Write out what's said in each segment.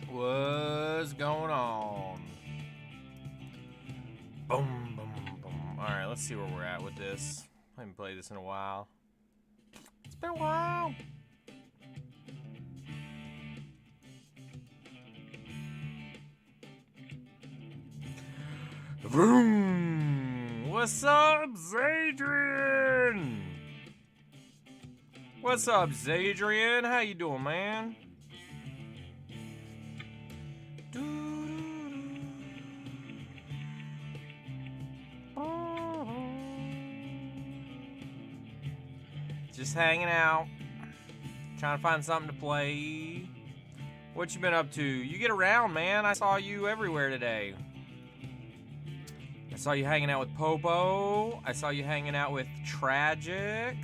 What's going on? Boom, boom, boom. Alright, let's see where we're at with this. I haven't played this in a while. It's been a while. Vroom! What's up, Zadrian? What's up, Zadrian? How you doing, man? Just hanging out, trying to find something to play. What you been up to? You get around, man. I saw you everywhere today. I saw you hanging out with Popo. I saw you hanging out with Tragic.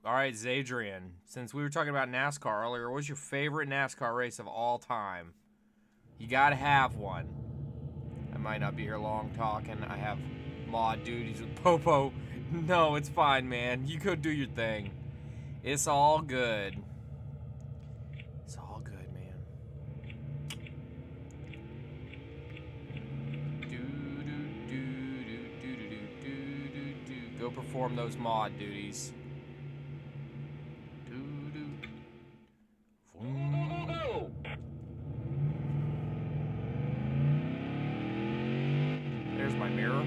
Alright, Zadrian, since we were talking about NASCAR earlier, what's your favorite NASCAR race of all time? You gotta have one. I might not be here long talking. I have mod duties with Popo. No, it's fine, man. You go do your thing. It's all good. It's all good, man. Go perform those mod duties. There's my mirror.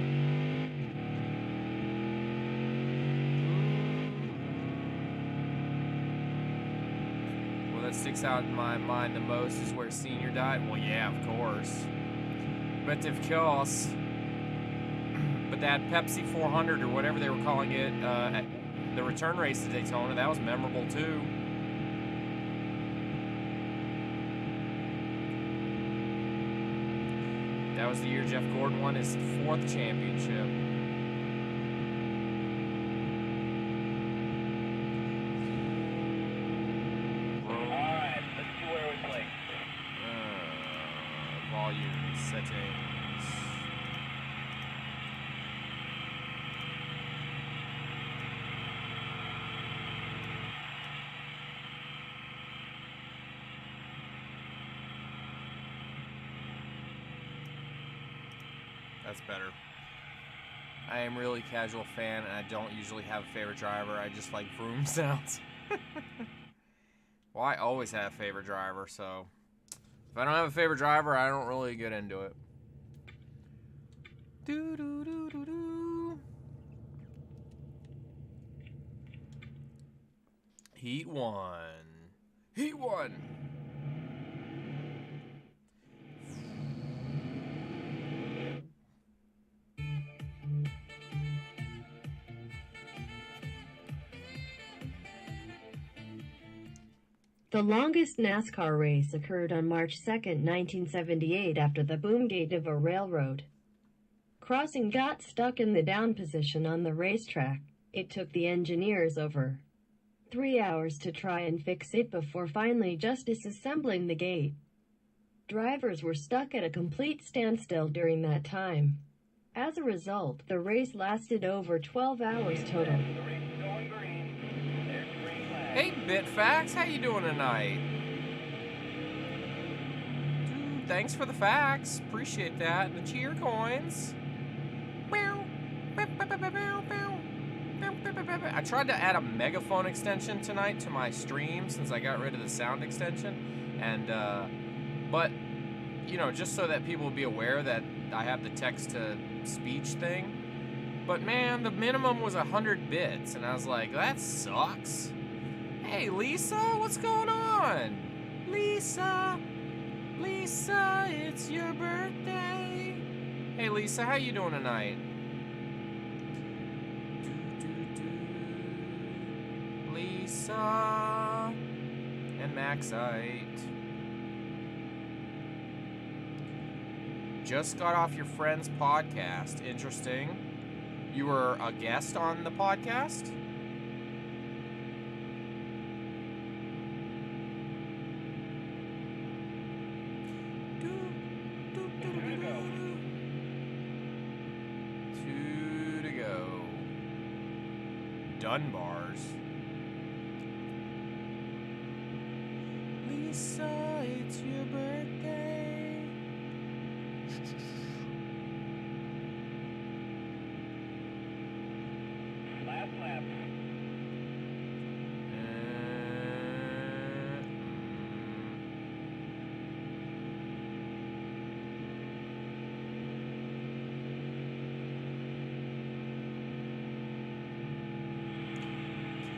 Well, that sticks out in my mind the most is where Senior died. Well, yeah, of course. But of course. But that Pepsi 400 or whatever they were calling it, the return race to Daytona, that was memorable too. That was the year Jeff Gordon won his 4th championship. Alright, let's see where we play. Volume settings. That's better. I am really a casual fan, and I don't usually have a favorite driver. I just like vroom sounds. Well, I always have a favorite driver, so if I don't have a favorite driver, I don't really get into it. Do do do do do. Heat 1. Heat 1. The longest NASCAR race occurred on March 2, 1978 after the boom gate of a railroad crossing got stuck in the down position on the racetrack. It took the engineers over 3 hours to try and fix it before finally just disassembling the gate. Drivers were stuck at a complete standstill during that time. As a result, the race lasted over 12 hours total. Hey, Bitfax, how you doing tonight? Dude, thanks for the facts. Appreciate that. And the cheer coins. I tried to add a megaphone extension tonight to my stream since I got rid of the sound extension. And, but, you know, just so that people will be aware that I have the text-to-speech thing. But, man, the minimum was 100 bits. And I was like, that sucks. Hey, Lisa, what's going on? Lisa, it's your birthday. Hey, Lisa, how you doing tonight? Lisa and Maxite. Just got off your friend's podcast. Interesting. You were a guest on the podcast? Dunbars. Lisa, it's your birthday. Last lap.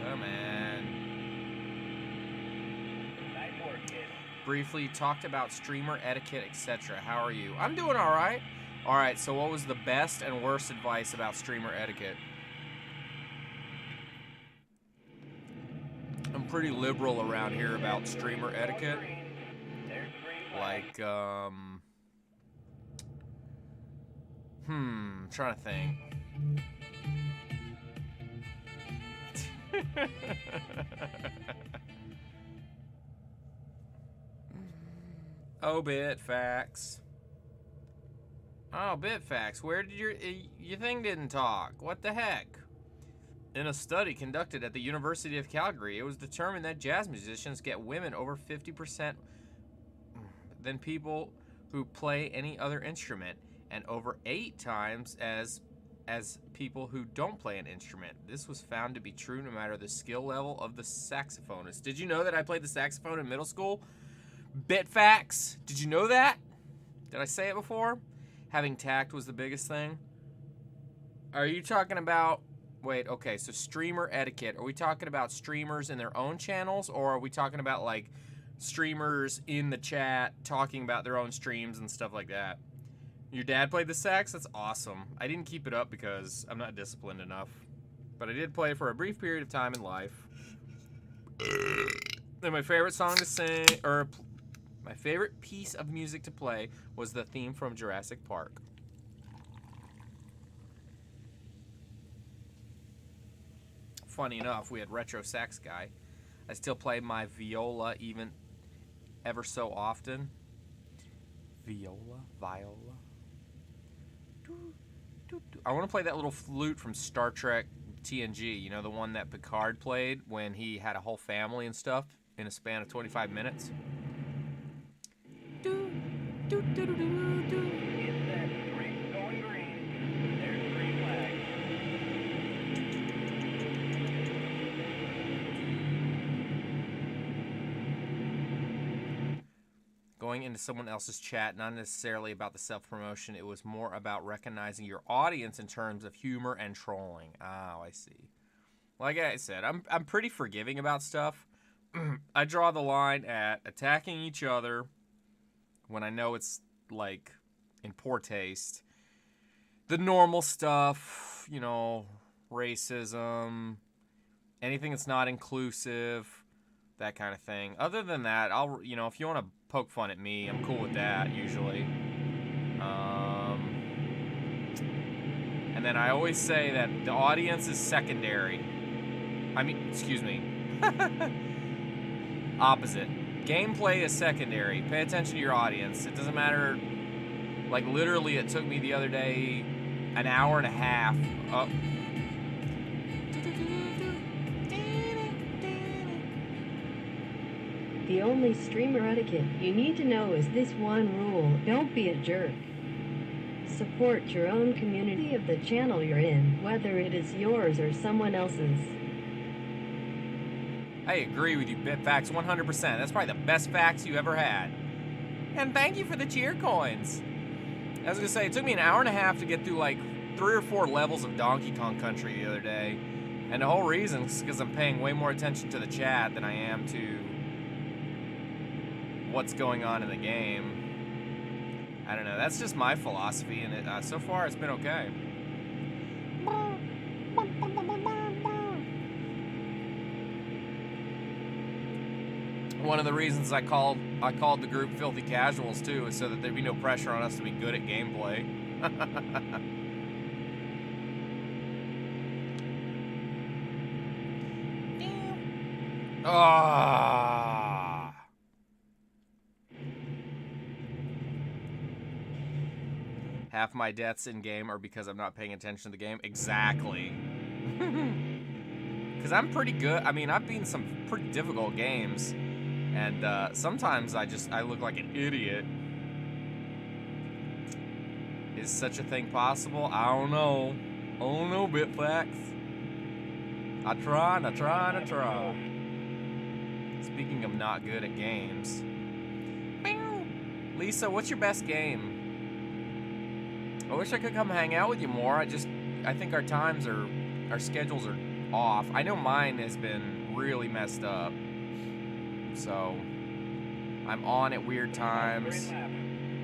Come on. Nice work, kid. Briefly talked about streamer etiquette, etc. How are you? I'm doing all right. All right, so what was the best and worst advice about streamer etiquette? I'm pretty liberal around here about streamer etiquette. There's green flag. Like, trying to think. Oh, Bitfax. Oh, Bitfax, where did your thing didn't talk? What the heck? In a study conducted at the University of Calgary, it was determined that jazz musicians get women over 50% than people who play any other instrument, and over 8 times as people who don't play an instrument. This was found to be true no matter the skill level of the saxophonist. Did you know that I played the saxophone in middle school? Bitfax, did you know that? Did I say it before? Having tact was the biggest thing. Are you talking about, wait, okay, so streamer etiquette. Are we talking about streamers in their own channels, or are we talking about like streamers in the chat talking about their own streams and stuff like that? Your dad played the sax? That's awesome. I didn't keep it up because I'm not disciplined enough. But I did play for a brief period of time in life. And my favorite song to sing, or my favorite piece of music to play was the theme from Jurassic Park. Funny enough, we had Retro Sax Guy. I still play my viola ever so often. Viola. I want to play that little flute from Star Trek TNG. You know, the one that Picard played when he had a whole family and stuff in a span of 25 minutes. It's that green, going green. There's green flag. Going into someone else's chat, not necessarily about the self-promotion. It was more about recognizing your audience in terms of humor and trolling. Oh, I see. Like I said, I'm pretty forgiving about stuff. I draw the line at attacking each other when I know it's, like, in poor taste. The normal stuff, you know, racism, anything that's not inclusive, that kind of thing. Other than that, you know, if you want to poke fun at me, I'm cool with that, usually. And then I always say that the audience is secondary. I mean, excuse me. Opposite. Gameplay is secondary. Pay attention to your audience. It doesn't matter. Like, literally, it took me the other day an hour and a half. The only streamer etiquette you need to know is this one rule: don't be a jerk. Support your own community of the channel you're in, whether it is yours or someone else's. I agree with you, Bitfax, 100%. That's probably the best facts you ever had. And thank you for the cheer coins. I was going to say, it took me an hour and a half to get through like 3 or 4 levels of Donkey Kong Country the other day. And the whole reason is because I'm paying way more attention to the chat than I am to what's going on in the game. I don't know. That's just my philosophy, and so far it's been okay. One of the reasons I called the group Filthy Casuals too is so that there'd be no pressure on us to be good at gameplay. Ah. Half my deaths in game are because I'm not paying attention to the game. Exactly. Because I'm pretty good. I mean, I've beaten some pretty difficult games. And sometimes I look like an idiot. Is such a thing possible? I don't know. I don't know, Bitfax. I try and I try and I try. Speaking of not good at games. Lisa, what's your best game? I wish I could come hang out with you more. I think our schedules are off. I know mine has been really messed up. So, I'm on at weird times,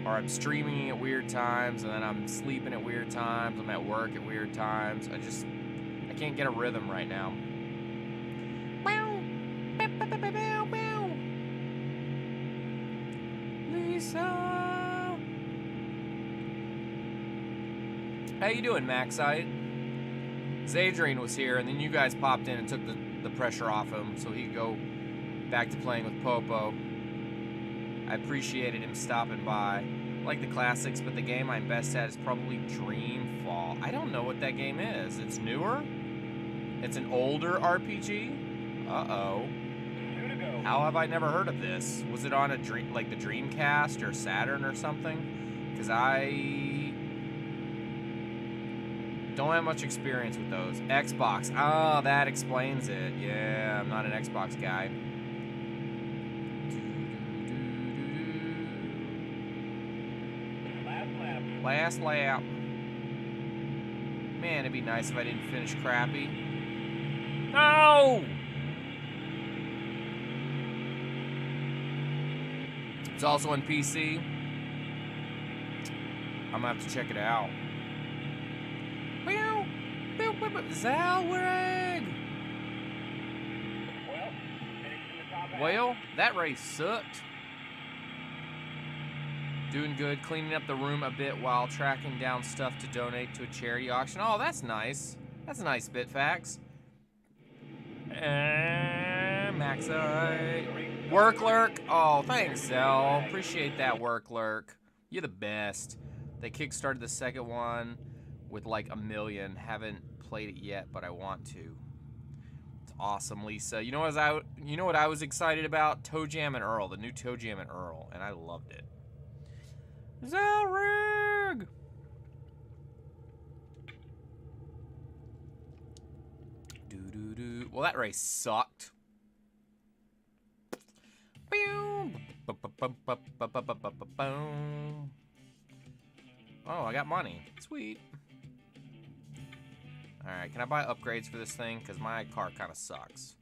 or I'm streaming at weird times, and then I'm sleeping at weird times, I'm at work at weird times. I can't get a rhythm right now. Lisa! How you doing, Maxite? Zadrian was here, and then you guys popped in and took the pressure off him so he could go back to playing with Popo. I appreciated him stopping by. I like the classics, but the game I'm best at is probably Dreamfall. I don't know what that game is. It's newer? It's an older RPG? Uh-oh. How have I never heard of this? Was it on the Dreamcast or Saturn or something? Because I don't have much experience with those. Xbox. Oh, that explains it. Yeah, I'm not an Xbox guy. Last lap. Man, it'd be nice if I didn't finish crappy. No! It's also on PC. I'm gonna have to check it out. Zalwig! Well, that race sucked. Doing good, cleaning up the room a bit while tracking down stuff to donate to a charity auction. Oh, that's nice. That's a nice Bitfax. Maxite. Work Lurk. Oh, thanks, Zell. Appreciate that, Work Lurk. You're the best. They kickstarted the second one with like 1 million. Haven't played it yet, but I want to. It's awesome, Lisa. You know what I was excited about? Toe Jam and Earl, the new Toe Jam and Earl, and I loved it. Zelrig! Well, that race sucked. Oh, I got money. Sweet. Alright, can I buy upgrades for this thing? Because my car kind of sucks.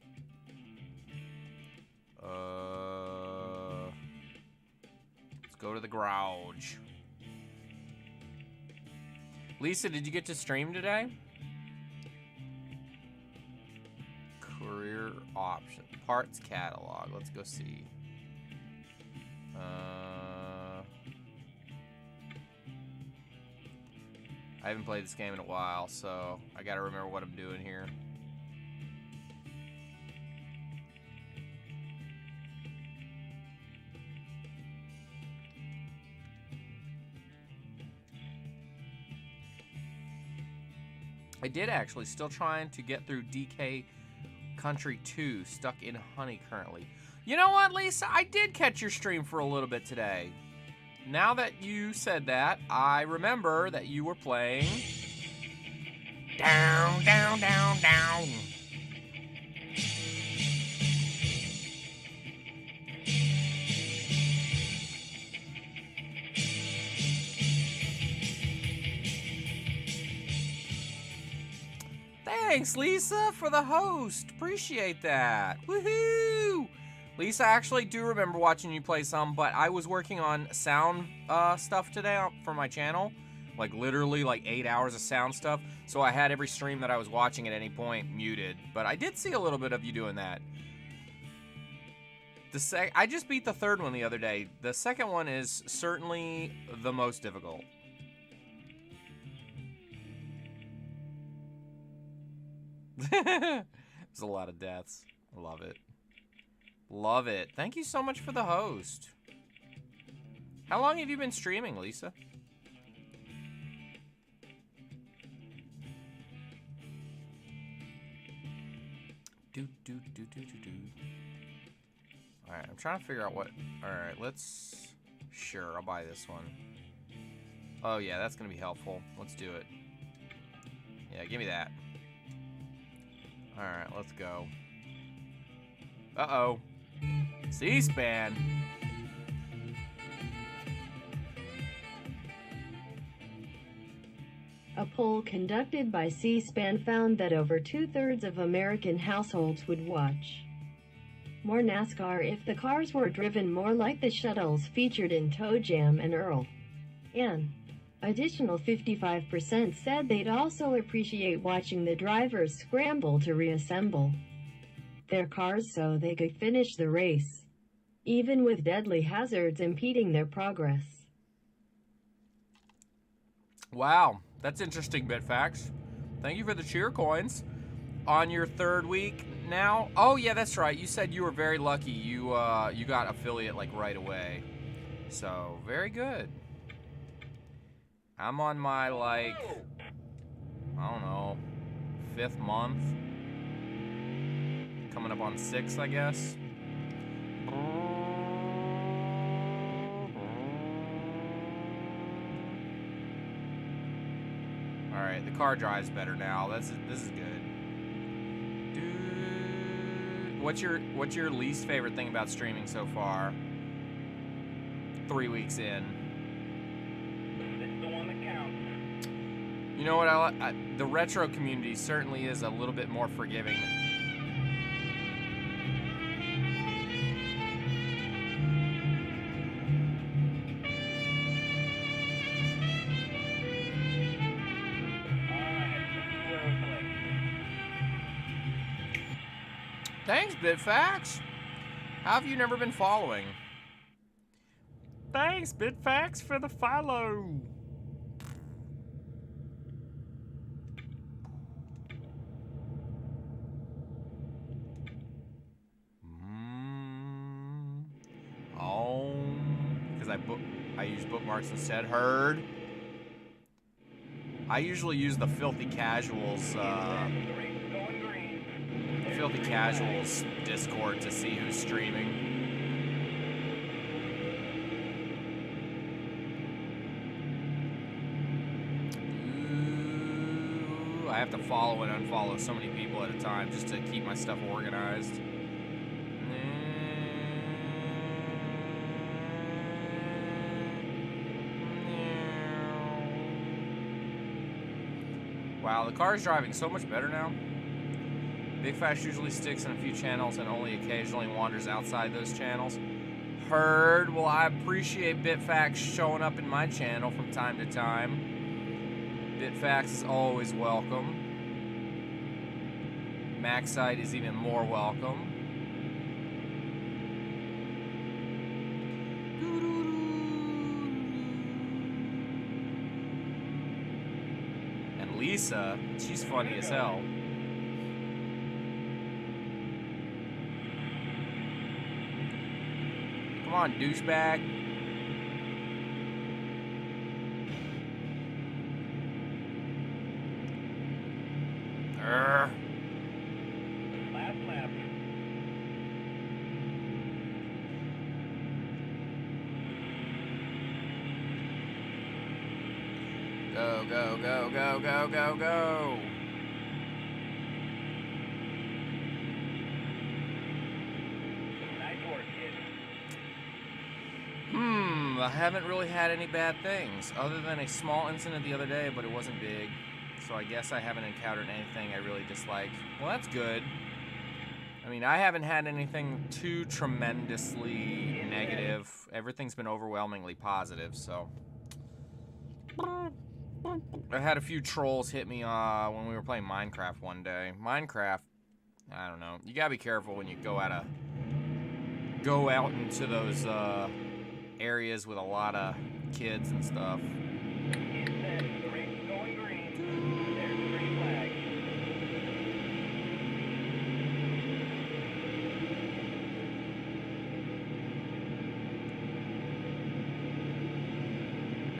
Let's go to the garage. Lisa, did you get to stream today? Career option. Parts catalog. Let's go see. I haven't played this game in a while, so I gotta remember what I'm doing here. I did actually, still trying to get through DK Country 2, stuck in Honey currently. You know what, Lisa? I did catch your stream for a little bit today. Now that you said that, I remember that you were playing... Down, down, down, down. Thanks, Lisa, for the host. Appreciate that. Woohoo! Lisa, I actually do remember watching you play some, but I was working on sound stuff today for my channel. Like, literally, like 8 hours of sound stuff. So I had every stream that I was watching at any point muted. But I did see a little bit of you doing that. I just beat the third one the other day. The second one is certainly the most difficult. There's a lot of deaths. Love it. Love it. Thank you so much for the host. How long have you been streaming, Lisa? Alright, I'm trying to figure out what... Alright, let's... Sure, I'll buy this one. Oh, yeah, that's going to be helpful. Let's do it. Yeah, give me that. Alright, let's go. Uh-oh. C-SPAN. A poll conducted by C-SPAN found that over 2/3 of American households would watch more NASCAR if the cars were driven more like the shuttles featured in Toe Jam and Earl. An additional 55% said they'd also appreciate watching the drivers scramble to reassemble their cars so they could finish the race, even with deadly hazards impeding their progress. Wow, that's interesting, Bitfax. Thank you for the cheer coins. On your third week now? Oh yeah, that's right. You said you were very lucky. You got affiliate like right away. So very good. I'm on my like I don't know 5th month. Coming up on 6, I guess. All right, the car drives better now. This is good. Dude, what's your least favorite thing about streaming so far? 3 weeks in. This is the one that counts. You know what? The retro community certainly is a little bit more forgiving. Thanks, Bitfax. How have you never been following? Thanks, Bitfax, for the follow. Because I use bookmarks instead. Heard. I usually use the Filthy Casuals. Filthy Casuals Discord to see who's streaming. Ooh, I have to follow and unfollow so many people at a time just to keep my stuff organized. Wow, the car is driving so much better now. Big Fash usually sticks in a few channels and only occasionally wanders outside those channels. Heard. Well, I appreciate Bitfax showing up in my channel from time to time. Bitfax is always welcome. Maxite is even more welcome. And Lisa, she's funny as hell. Come on, douchebag. Last lap. Go, go, go, go, go, go, go. Nice work, kid. I haven't really had any bad things, other than a small incident the other day, but it wasn't big. So I guess I haven't encountered anything I really dislike. Well, that's good. I mean, I haven't had anything too tremendously negative. Everything's been overwhelmingly positive, so. I had a few trolls hit me when we were playing Minecraft one day. Minecraft, I don't know. You gotta be careful when you go out into those areas with a lot of kids and stuff. Get set. The race is going green. There's the green flag.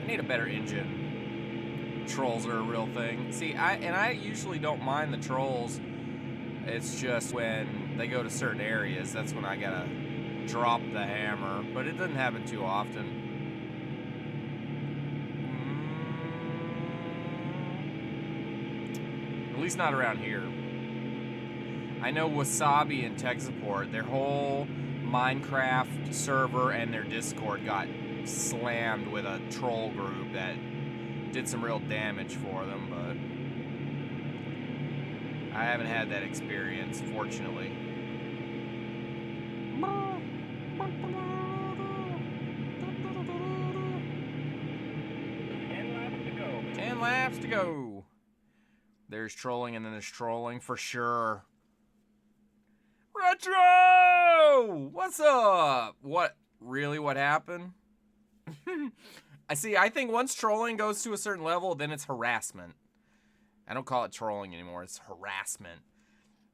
I need a better engine. Trolls are a real thing. See, I usually don't mind the trolls. It's just when they go to certain areas, that's when I gotta drop the hammer. But it doesn't happen too often. At least not around here. I know Wasabi and tech support, their whole Minecraft server and their Discord got slammed with a troll group that did some real damage for them, but I haven't had that experience, fortunately. 10 laps to go. 10 laps to go. There's trolling and then there's trolling for sure. Retro! What's up? What? Really, what happened? I think once trolling goes to a certain level, then it's harassment. I don't call it trolling anymore, it's harassment.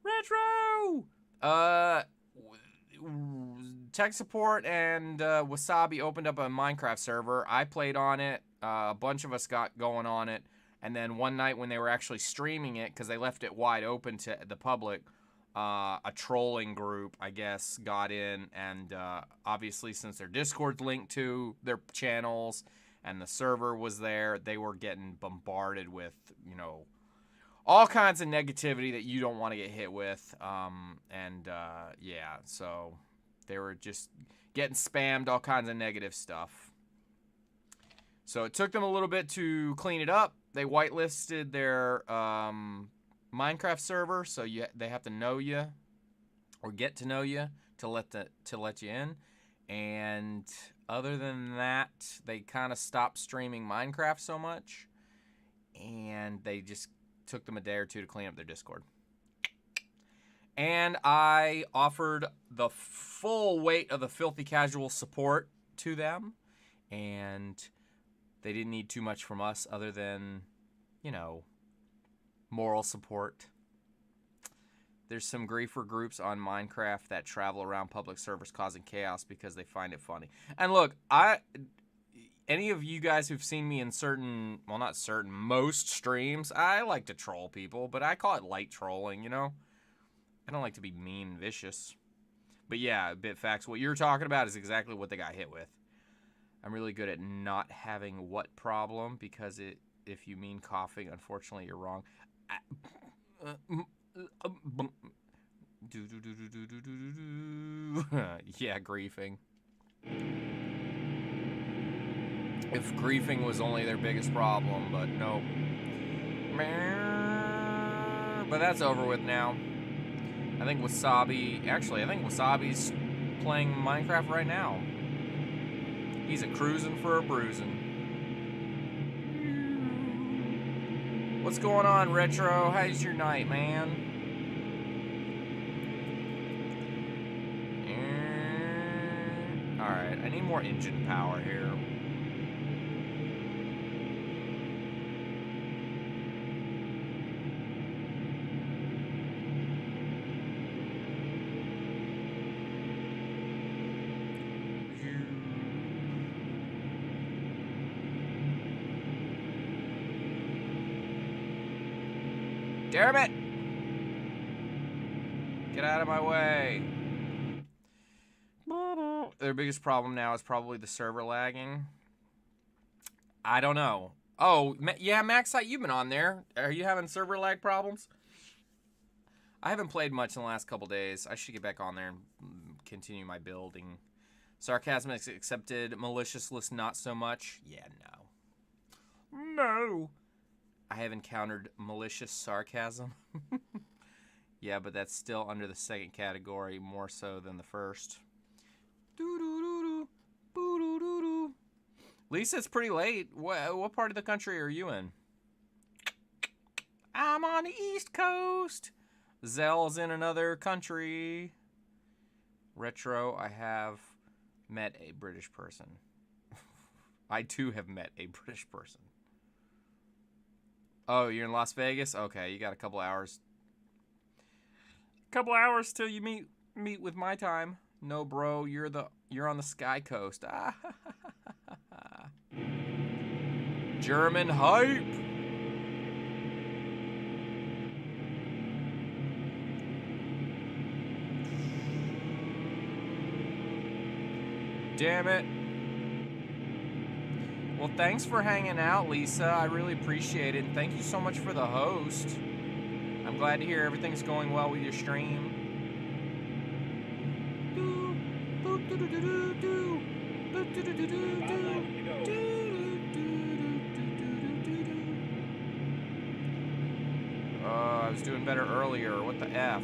Retro! Tech support and Wasabi opened up a Minecraft server. I played on it. A bunch of us got going on it. And then one night when they were actually streaming it, because they left it wide open to the public, a trolling group, I guess, got in. And obviously, since their Discord's linked to their channels and the server was there, they were getting bombarded with, you know, all kinds of negativity that you don't want to get hit with. Yeah, so they were just getting spammed, all kinds of negative stuff. So it took them a little bit to clean it up. They whitelisted their Minecraft server, so they have to know you or get to know you to let you in. And other than that, they kind of stopped streaming Minecraft so much, and they just took them a day or two to clean up their Discord. And I offered the full weight of the Filthy Casual support to them, and they didn't need too much from us other than, you know, moral support. There's some griefer groups on Minecraft that travel around public servers causing chaos because they find it funny. And look, any of you guys who've seen me in certain, well, not certain, most streams, I like to troll people, but I call it light trolling, you know? I don't like to be mean and vicious. But yeah, Bitfax, what you're talking about is exactly what they got hit with. I'm really good at not having what problem, because if you mean coughing, unfortunately, you're wrong. Yeah, griefing. If griefing was only their biggest problem, but no. But that's over with now. I think Wasabi's playing Minecraft right now. He's a cruising for a bruising. What's going on, Retro? How's your night, man? Alright, I need more engine power here. Damn it! Get out of my way. Their biggest problem now is probably the server lagging. I don't know. Oh, yeah, Maxite, you've been on there. Are you having server lag problems? I haven't played much in the last couple days. I should get back on there and continue my building. Sarcasm is accepted. Maliciousness, not so much. Yeah, no. No. I have encountered malicious sarcasm. Yeah, but that's still under the second category, more so than the first. Lisa, it's pretty late. What part of the country are you in? I'm on the East Coast. Zell's in another country. Retro, I have met a British person. I too have met a British person. Oh, you're in Las Vegas? Okay, you got a couple hours. Couple hours till you meet with my time. No, bro, you're on the Sky Coast. German hype. Damn it. Well, thanks for hanging out, Lisa. I really appreciate it. And thank you so much for the host. I'm glad to hear everything's going well with your stream. I was doing better earlier. What the F?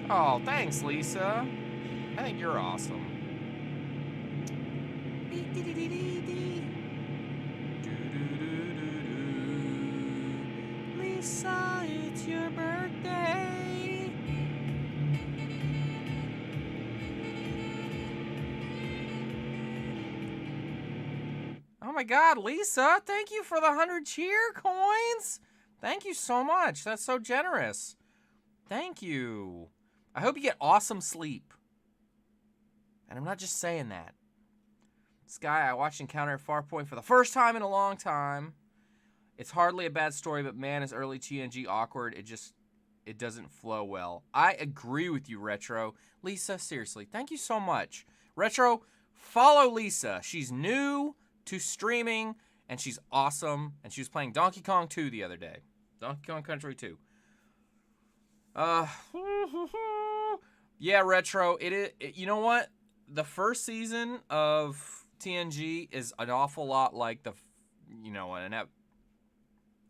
Oh, thanks, Lisa. I think you're awesome. Lisa, it's your birthday. Oh my God, Lisa, thank you for the 100 cheer coins. Thank you so much. That's so generous. Thank you. I hope you get awesome sleep. And I'm not just saying that. This guy I watched Encounter at Farpoint for the first time in a long time. It's hardly a bad story, but man, is early TNG awkward. It doesn't flow well. I agree with you, Retro. Lisa, seriously, thank you so much. Retro, follow Lisa. She's new to streaming, and she's awesome. And she was playing Donkey Kong 2 the other day. Donkey Kong Country 2. Yeah, Retro. You know what? The first season of TNG is an awful lot like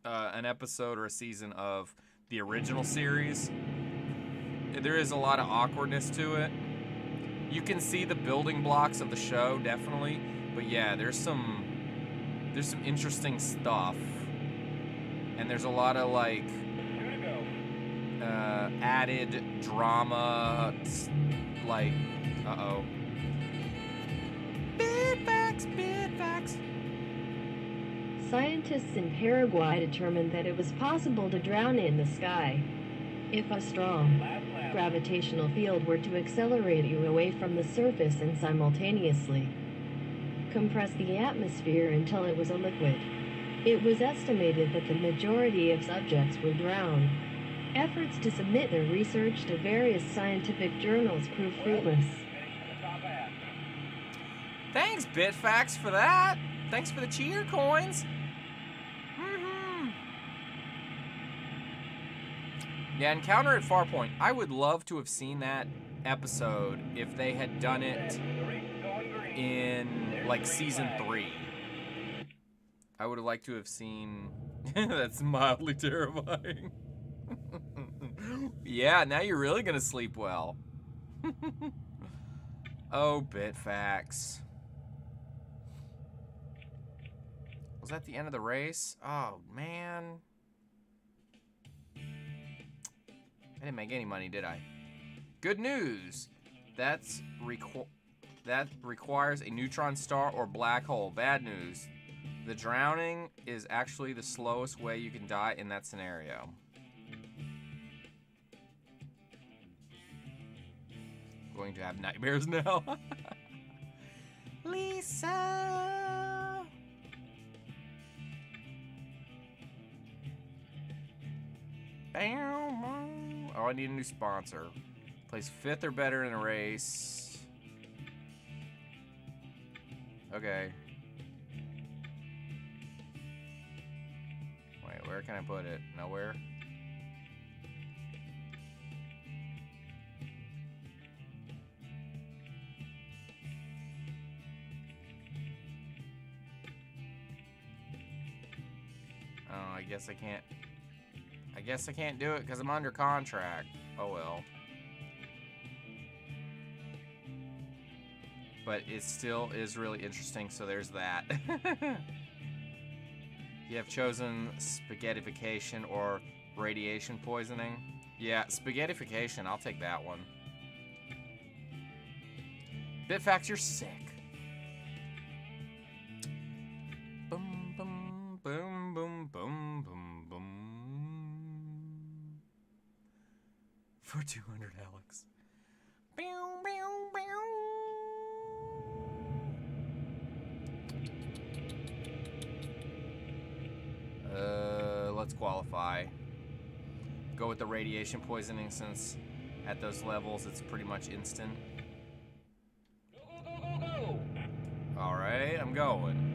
an episode or a season of the original series. There is a lot of awkwardness to it. You can see the building blocks of the show, definitely. But yeah, there's some interesting stuff. And there's a lot of like added drama, like, Bid facts. Scientists in Paraguay determined that it was possible to drown in the sky if a strong gravitational field were to accelerate you away from the surface and simultaneously compress the atmosphere until it was a liquid. It was estimated that the majority of subjects would drown. Efforts to submit their research to various scientific journals proved fruitless. Thanks, Bitfax, for that. Thanks for the cheer coins. Yeah, Encounter at Farpoint. I would love to have seen that episode if they had done it in, like, season 3. I would have liked to have seen... That's mildly terrifying. Yeah, now you're really gonna sleep well. Oh, Bitfax. Was that the end of the race? Oh, man. I didn't make any money, did I? Good news. That requires a neutron star or black hole. Bad news. The drowning is actually the slowest way you can die in that scenario. Going to have nightmares now. Lisa. Oh, I need a new sponsor. Place 5th or better in a race. Okay. Wait, where can I put it? Nowhere? Oh, I guess I can't do it because I'm under contract. Oh well. But it still is really interesting, so there's that. You have chosen spaghettification or radiation poisoning. Yeah, spaghettification, I'll take that one. Bitfax, you're sick. Boom, boom, boom, boom, boom, boom, boom. For 200, Alex. Bow, bow, bow. Let's qualify. go with the radiation poisoning since at those levels it's pretty much instant. Go. All right, I'm going.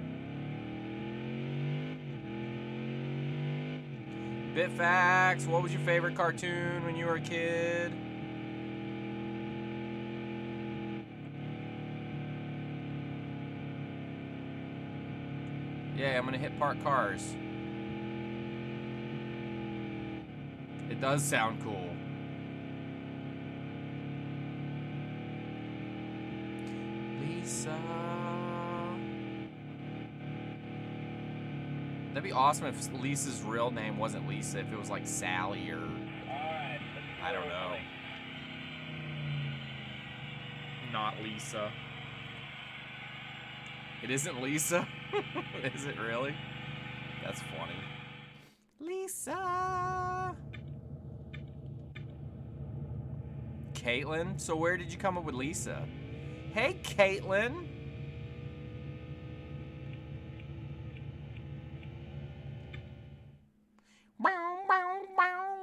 Bitfax, what was your favorite cartoon when you were a kid? Yeah, I'm gonna hit park cars. It does sound cool. Lisa. That'd be awesome if Lisa's real name wasn't Lisa, if it was like Sally or Alright, I don't know. Not Lisa. It isn't Lisa? Is it really? That's funny. Lisa! Caitlin? So where did you come up with Lisa? Hey, Caitlin! Bow, bow, bow.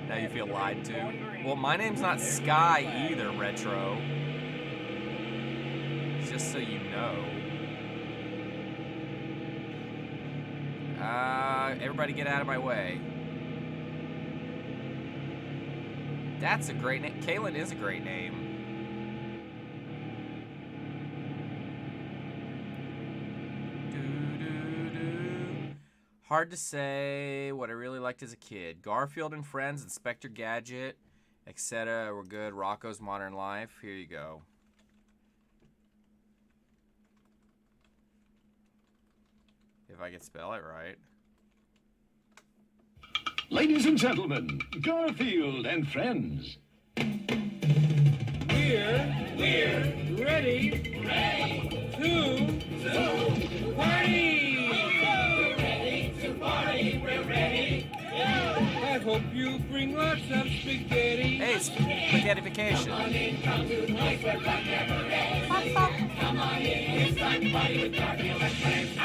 Now you feel lied to. Well, my name's not Sky either, Retro. Just so you know. Everybody get out of my way. That's a great name. Kaylin is a great name. Hard to say what I really liked as a kid. Garfield and Friends, Inspector Gadget, etc. were good. Rocco's Modern Life. Here you go. If I can spell it right. Ladies and gentlemen, Garfield and Friends. We're ready to party. We're ready. I hope you bring lots of spaghetti. Hey, spaghettification. Come on in, come to the place where fun never ends. Come on in, it's time to party with Garfield and Friends.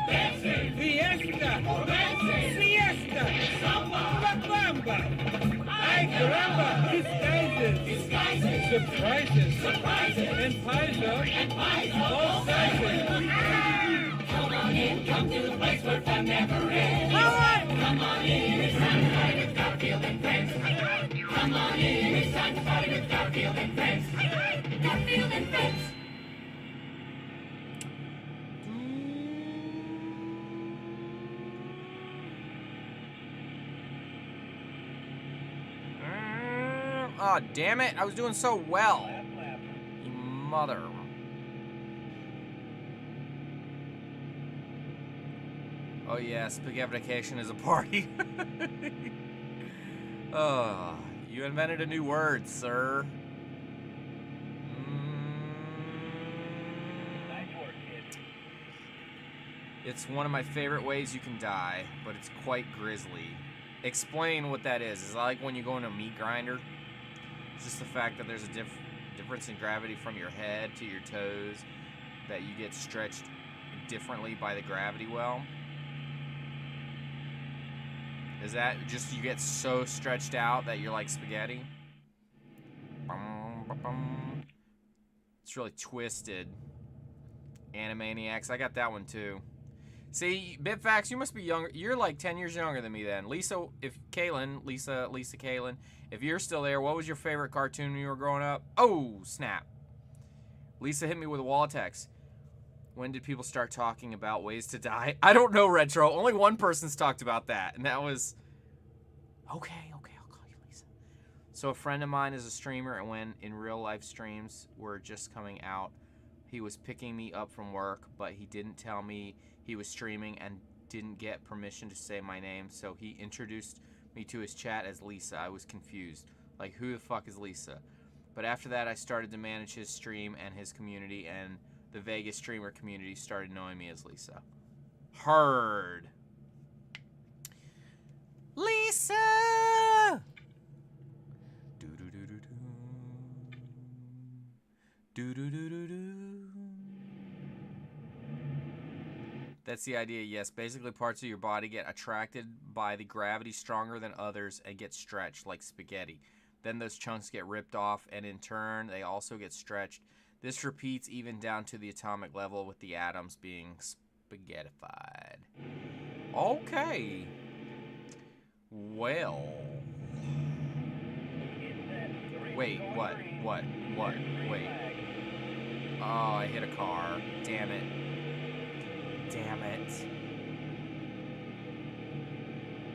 Dancing, fiesta, dancing, siesta, samba, la bamba. Ay caramba, disguises, surprises, and pies all sizes. Come on in, come to the place where fun never ends. Come on in, it's time to party with Garfield and Friends. Come on in, it's time to party with Garfield and Friends. Garfield and Friends. Oh, damn it. I was doing so well. You mother. Oh, yeah, spaghettification is a party. Oh, you invented a new word, sir. Nice work, kid. It's one of my favorite ways you can die, but it's quite grisly. Explain what that is. Is it like when you go in a meat grinder? It's just the fact that there's a difference in gravity from your head to your toes, that you get stretched differently by the gravity well. Is that just you get so stretched out that you're like spaghetti? It's really twisted. Animaniacs, I got that one too. See, Bitfax, you must be younger. You're like 10 years younger than me then. Lisa, Lisa Kaylin, if you're still there, what was your favorite cartoon when you were growing up? Oh, snap. Lisa hit me with a wall text. When did people start talking about ways to die? I don't know, Retro. Only one person's talked about that, and that was... Okay, I'll call you Lisa. So a friend of mine is a streamer, and when in real life streams were just coming out, he was picking me up from work, but he didn't tell me he was streaming and didn't get permission to say my name, so he introduced me to his chat as Lisa. I was confused. Like, who the fuck is Lisa? But after that, I started to manage his stream and his community, and the Vegas streamer community started knowing me as Lisa. Heard. Lisa! Do-do-do-do-do. Do-do-do-do-do. That's the idea, yes. Basically, parts of your body get attracted by the gravity stronger than others and get stretched like spaghetti. Then those chunks get ripped off, and in turn, they also get stretched. This repeats even down to the atomic level with the atoms being spaghettified. Okay. Well. Wait, what? Wait. Oh, I hit a car. Damn it.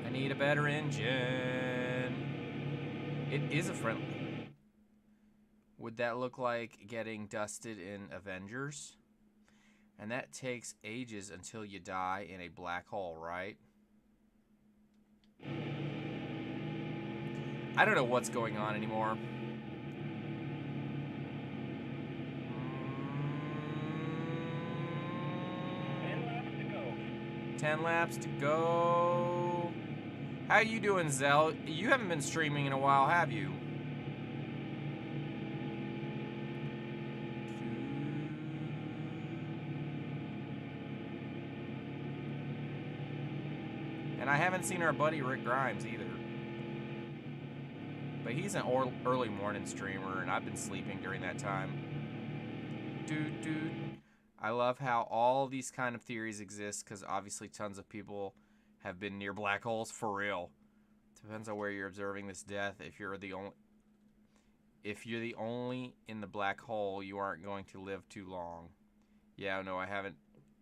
I need a better engine. It is a friendly. Would that look like getting dusted in Avengers? And that takes ages until you die in a black hole, right? I don't know what's going on anymore. 10 laps to go. How you doing, Zell? You haven't been streaming in a while, have you? And I haven't seen our buddy Rick Grimes either. But he's an early morning streamer, and I've been sleeping during that time. Dude. I love how all these kind of theories exist, because obviously tons of people have been near black holes for real. Depends on where you're observing this death. If you're the only in the black hole, you aren't going to live too long. Yeah, no, I haven't.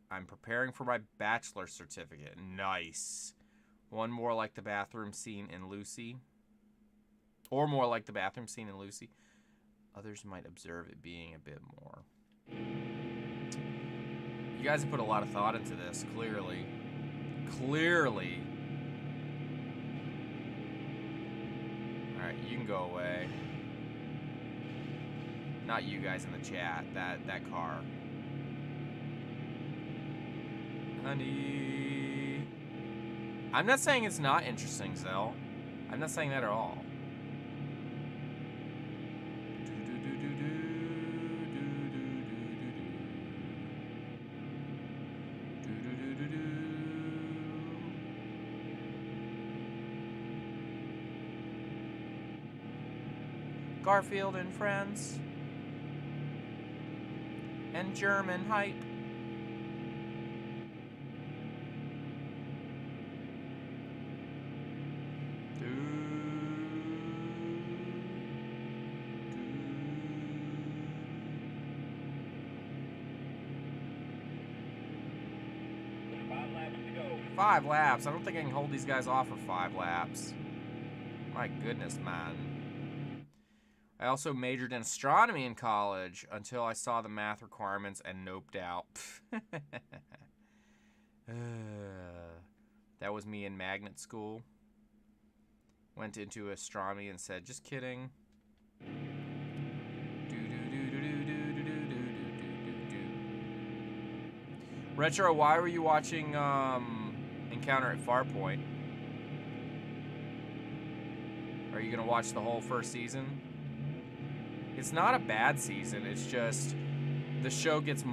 I'm preparing for my bachelor certificate. Nice. One more like the bathroom scene in Lucy. Or more like the bathroom scene in Lucy. Others might observe it being a bit more. You guys have put a lot of thought into this, clearly. Alright, you can go away. Not you guys in the chat, that car. Honey. I'm not saying it's not interesting, Zell. I'm not saying that at all. Garfield and Friends. And German hype. Five laps. I don't think I can hold these guys off for 5 laps. My goodness, man. I also majored in astronomy in college until I saw the math requirements and noped out. That was me in magnet school. Went into astronomy and said, just kidding. Retro, why were you watching Encounter at Farpoint? Are you gonna watch the whole first season? It's not a bad season, it's just the show gets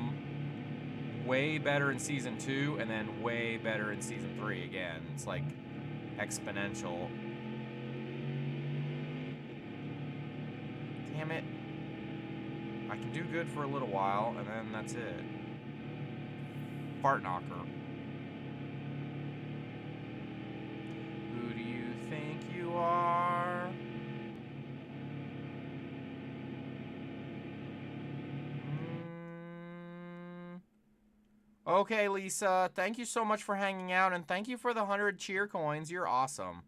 way better in season 2 and then way better in season 3 again. It's like exponential. Damn it. I can do good for a little while and then that's it. Fart knocker. Who do you think you are? Okay, Lisa, thank you so much for hanging out, and thank you for the 100 cheer coins. You're awesome.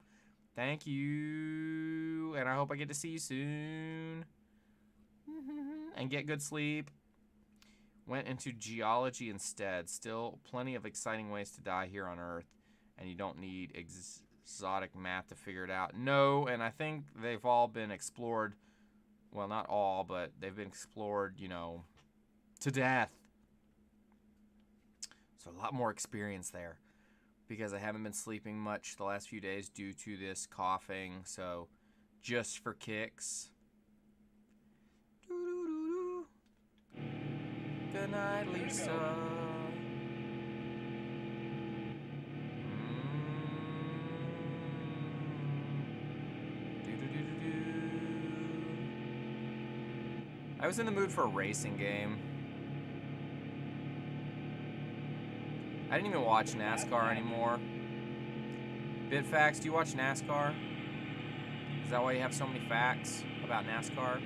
Thank you, and I hope I get to see you soon. And get good sleep. Went into geology instead. Still plenty of exciting ways to die here on Earth, and you don't need exotic math to figure it out. No, and I think they've all been explored. Well, not all, but they've been explored, you know, to death. So a lot more experience there because I haven't been sleeping much the last few days due to this coughing. So just for kicks. Good night, Lisa. I was in the mood for a racing game. I didn't even watch NASCAR anymore. BitFacts, do you watch NASCAR? Is that why you have so many facts about NASCAR?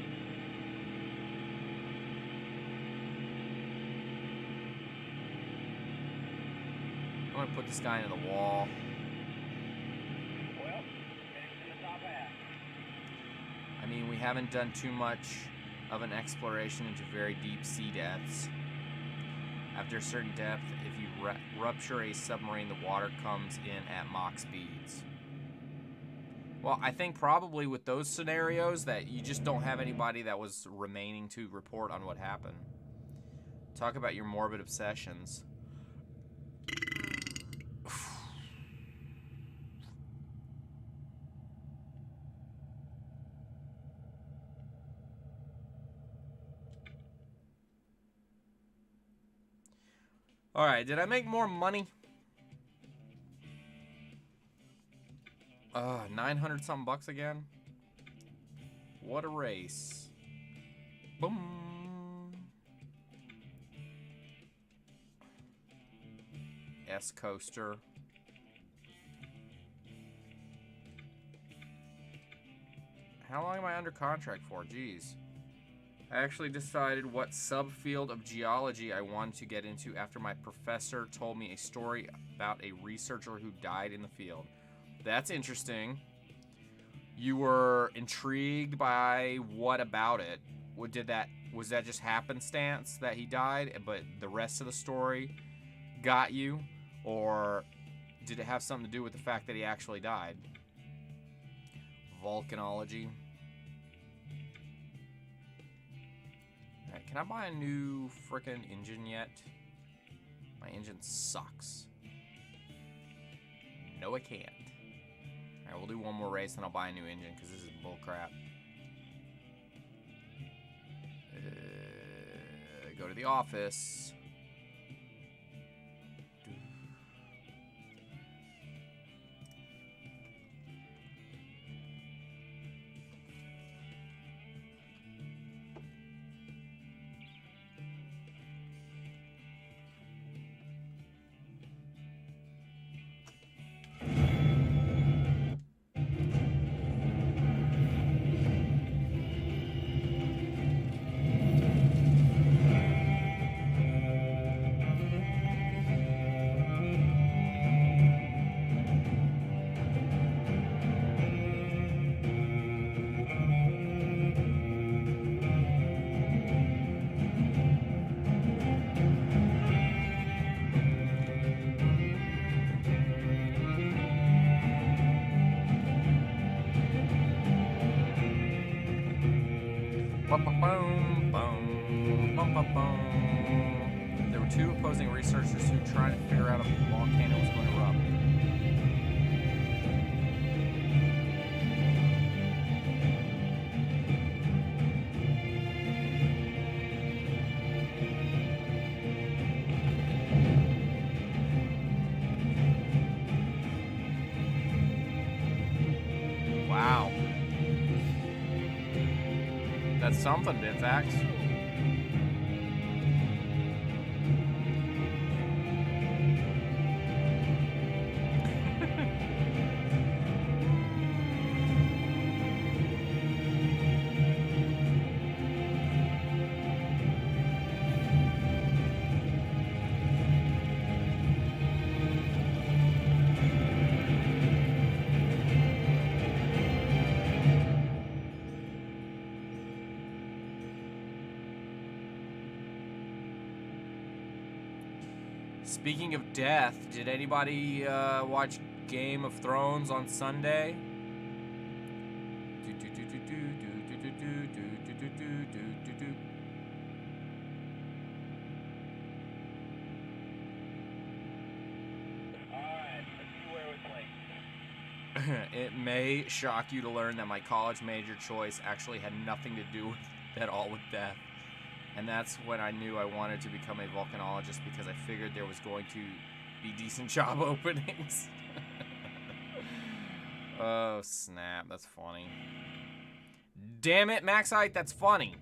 I'm gonna put this guy into the wall. Well, finished in the top half. I mean, we haven't done too much of an exploration into very deep sea depths. After a certain depth, if you rupture a submarine, the water comes in at Mach speeds. Well, I think probably with those scenarios that you just don't have anybody that was remaining to report on what happened. Talk about your morbid obsessions. All right, did I make more money? 900 something bucks again. What a race. Boom. S coaster. How long am I under contract for? Jeez. I actually decided what subfield of geology I wanted to get into after my professor told me a story about a researcher who died in the field. That's interesting. You were intrigued by what about it? Was that just happenstance that he died, but the rest of the story got you? Or did it have something to do with the fact that he actually died? Volcanology. Alright, can I buy a new frickin' engine yet? My engine sucks. No, I can't. Alright, we'll do one more race and I'll buy a new engine because this is bullcrap. Go to the office. There were two opposing researchers who tried to figure out if a volcano was going to erupt. Wow. That's something, BitFacts. Speaking of death, did anybody watch Game of Thrones on Sunday? Alright, let's see where we place. It may shock you to learn that my college major choice actually had nothing to do at all with death. And that's when I knew I wanted to become a volcanologist because I figured there was going to be decent job openings. Oh, snap. That's funny. Damn it, Maxite, that's funny.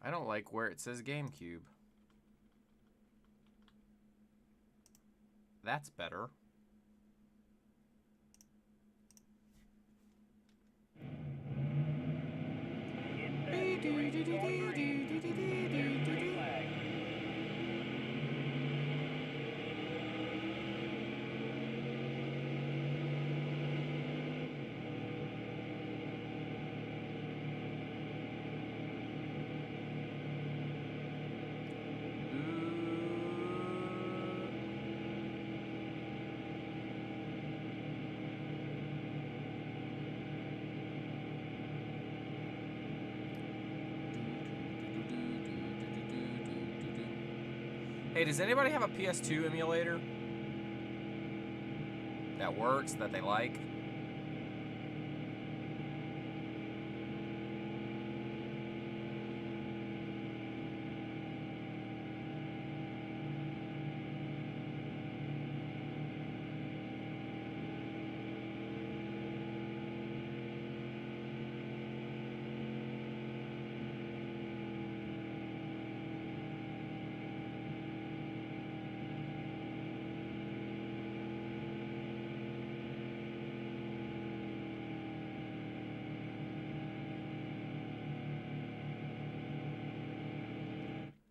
I don't like where it says GameCube. That's better. Hey, does anybody have a PS2 emulator that works, that they like?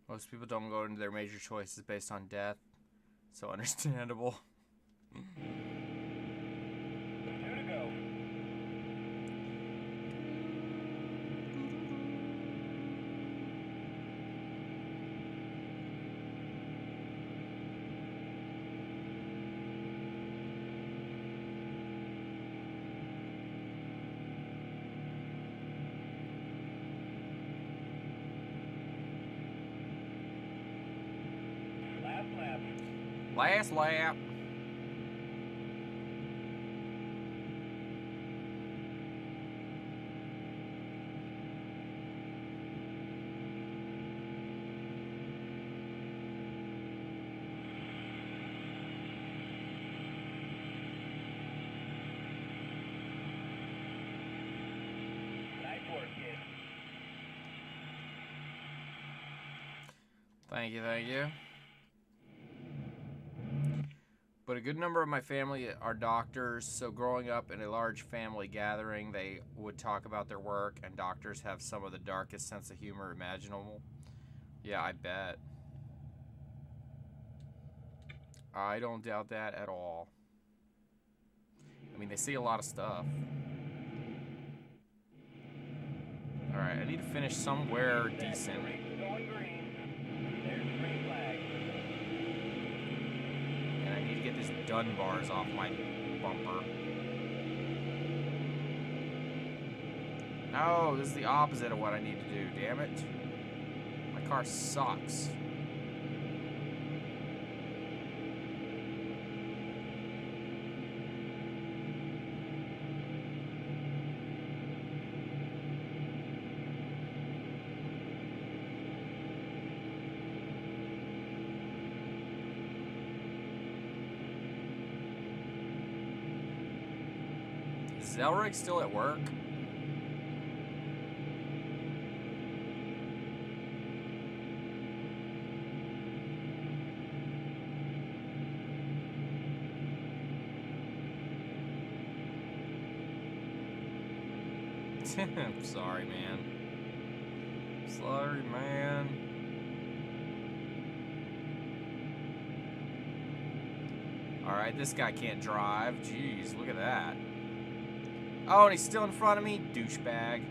Most people don't go into their major choices based on death. So understandable. 2 to go. Last lap. Last lap. Nice work, kid. Thank you, thank you. But a good number of my family are doctors, so growing up in a large family gathering, they would talk about their work, and doctors have some of the darkest sense of humor imaginable. Yeah, I bet. I don't doubt that at all. I mean, they see a lot of stuff. Alright, I need to finish somewhere decent. The race is going green. There's the green flag. And I need to get these Dunbars off my bumper. No, this is the opposite of what I need to do, damn it. My car sucks. Is Zelrig still at work? I'm sorry, man. Sorry, man. Alright, this guy can't drive. Jeez, look at that. Oh, and he's still in front of me? Douchebag.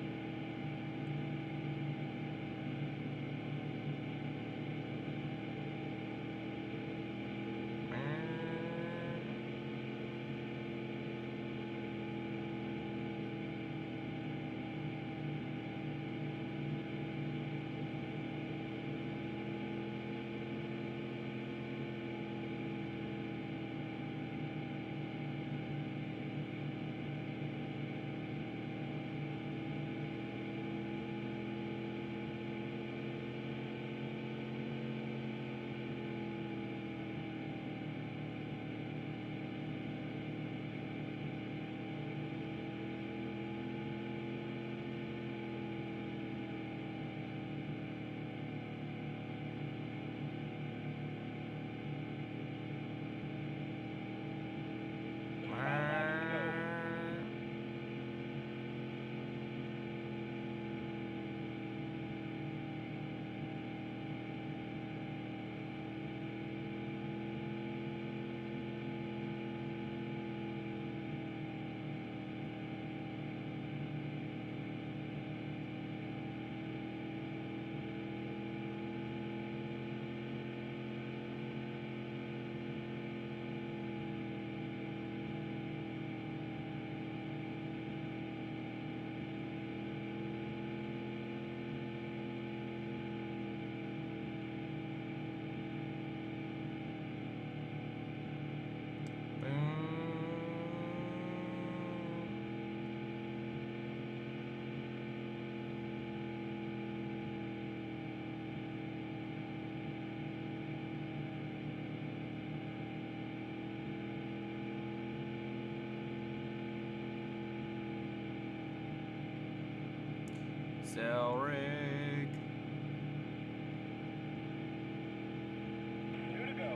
Zelrig. Two to go.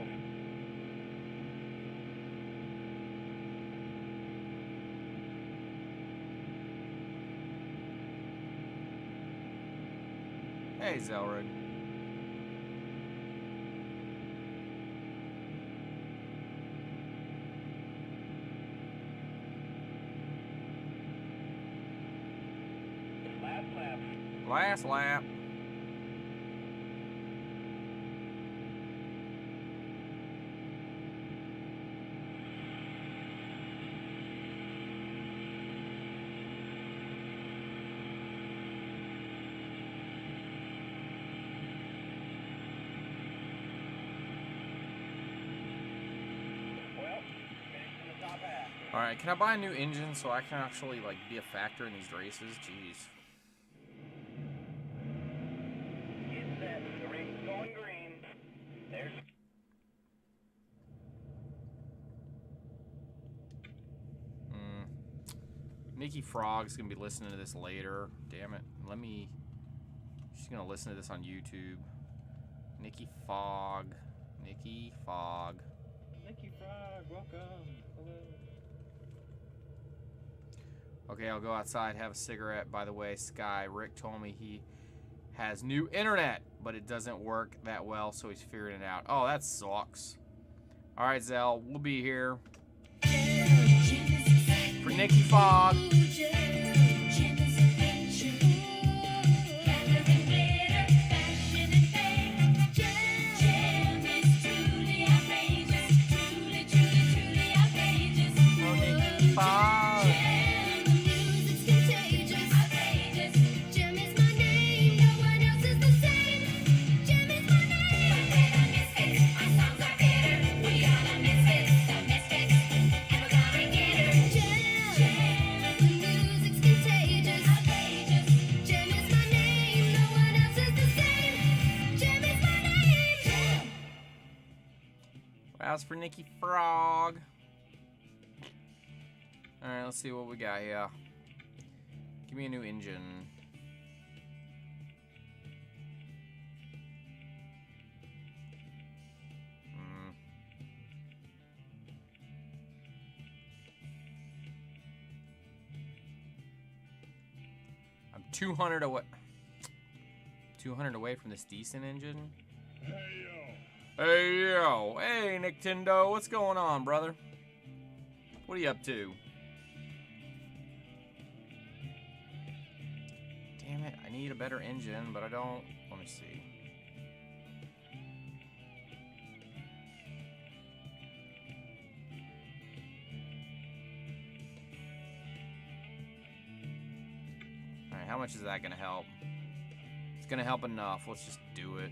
Hey, Zelrig. Last lap. Last lap. Well, finished in the top half. All right, can I buy a new engine so I can actually like be a factor in these races? Jeez. Get set. The ring's going green. There's Nikki Frog's gonna be listening to this later. Damn it. She's gonna listen to this on YouTube. Nikki Fogg. Nikki Fogg. Nicky Frog, welcome. Hello. Okay, I'll go outside, have a cigarette. By the way, Sky, Rick told me he has new internet, but it doesn't work that well, so he's figuring it out. Oh, that sucks. All right, Zell, we'll be here. For Nikki Fogg. As for Nikki Frog. Alright, let's see what we got here. Give me a new engine. I'm 200 away. 200 away from this decent engine. Hey, yo. Hey, Nintendo. What's going on, brother? What are you up to? Damn it. I need a better engine, but I don't. Let me see. Alright, how much is that going to help? It's going to help enough. Let's just do it.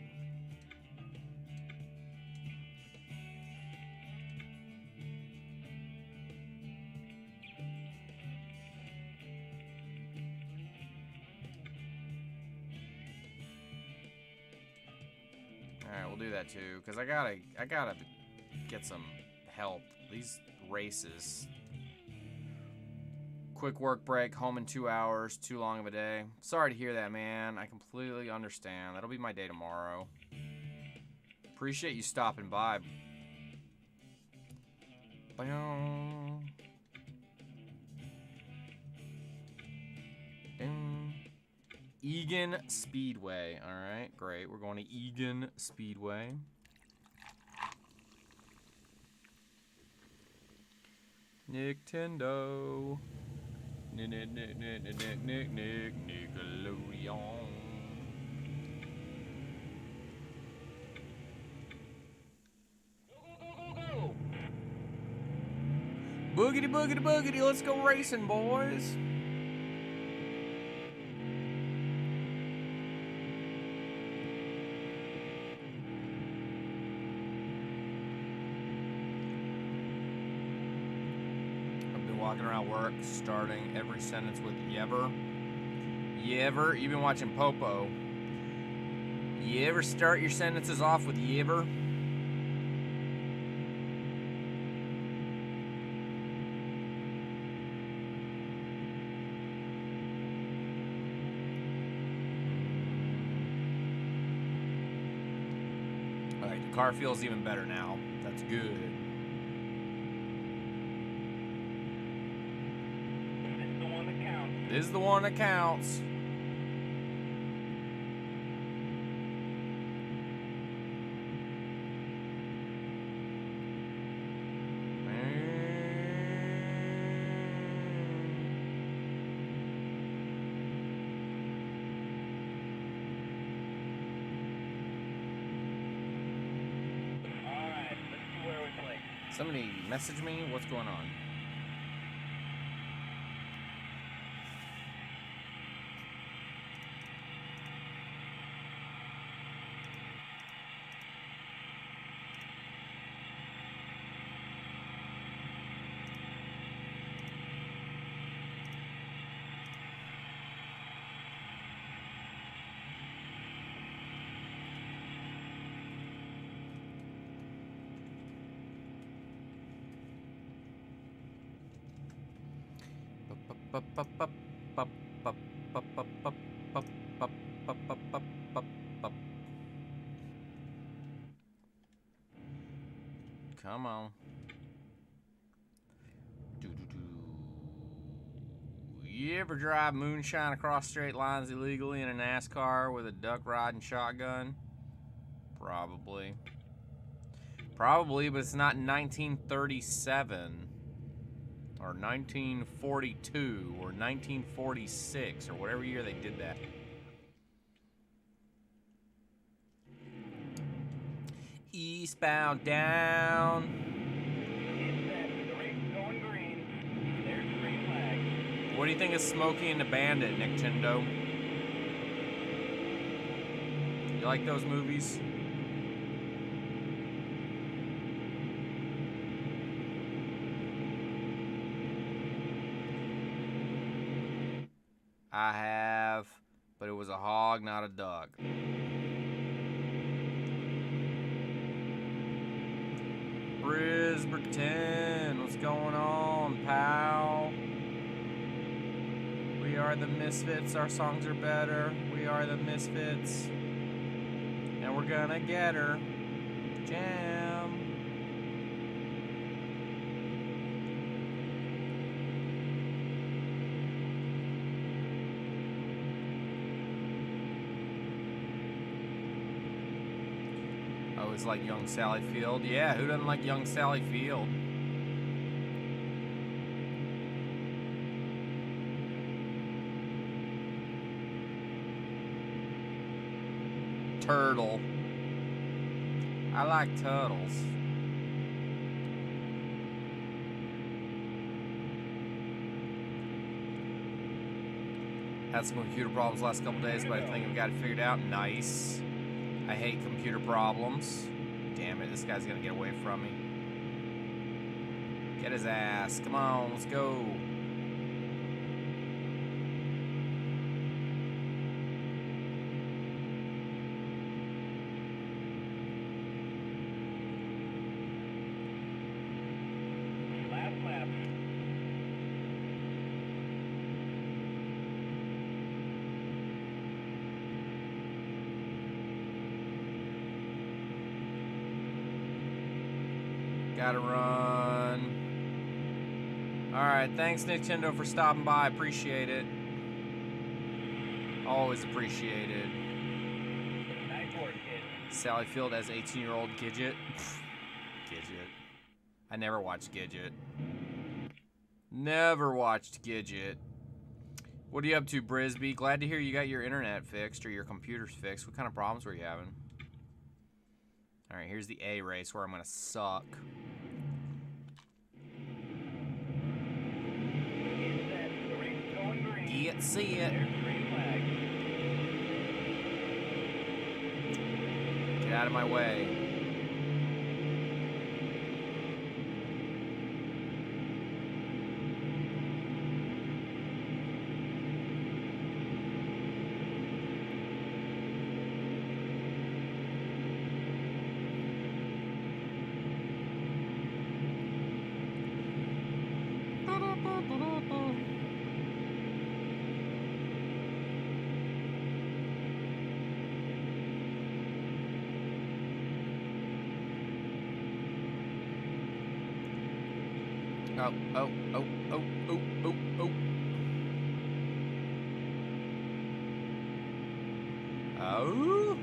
Alright, we'll do that too, because I gotta get some help. These races. Quick work break, home in 2 hours, too long of a day. Sorry to hear that, man. I completely understand. That'll be my day tomorrow. Appreciate you stopping by. Boom. Egan Speedway. Alright, great. We're going to Egan Speedway. Nintendo. Nickelodeon. Boogity, boogity, boogity. Let's go racing, boys. Walking around work, starting every sentence with "yever." Yever. You've been watching Popo. You ever start your sentences off with "yever"? Car feels even better now. That's good. This is the one that counts. This is the one that counts. Alright, let's see where we play. Somebody message me. What's going on? Come on. You ever drive moonshine across straight lines illegally in a NASCAR with a duck rod and shotgun? Probably. Probably, but it's not 1937 or 1942 or 1946 or whatever year they did that. Eastbound down. It's set. The race is going green. There's the green flag. What do you think of Smokey and the Bandit, Nick Tindo? You like those movies? I have, but it was a hog, not a duck. Brisbane, what's going on, pal? We are the Misfits, our songs are better. We are the Misfits, and we're gonna get her. Jam. Oh, it's like Young Sally Field. Yeah, who doesn't like Young Sally Field? Turtle. I like turtles. Had some computer problems last couple days, but I think I've got it figured out. Nice. I hate computer problems. Damn it, this guy's gonna get away from me. Get his ass. Come on, let's go. Last lap. Gotta run. Alright, thanks Nintendo for stopping by. Appreciate it. Always appreciated. Nice work, kid. Sally Field as 18-year-old Gidget. Gidget. I never watched Gidget. Never watched Gidget. What are you up to, Brisby? Glad to hear you got your internet fixed or your computers fixed. What kind of problems were you having? Alright, here's the A race where I'm gonna suck. It's set. The race is going green. Get see it. There's the green flag. Get out of my way. Oh, oh, oh, oh, oh, oh, oh. Oh.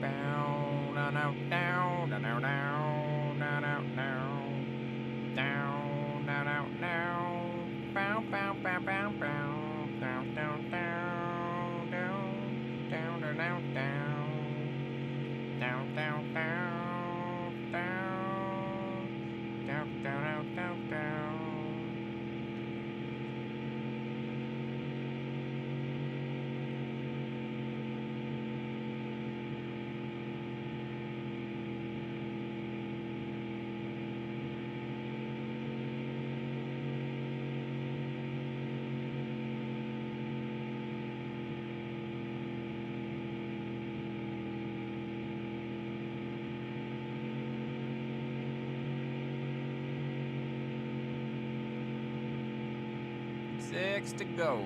Down, down, down, down, down, down, down, down, down, down, down, down, bow, bow, bow, bow, bow, down, down, down, down, down, down, down, down, down, down, down, down, down, down, down, down. Six to go.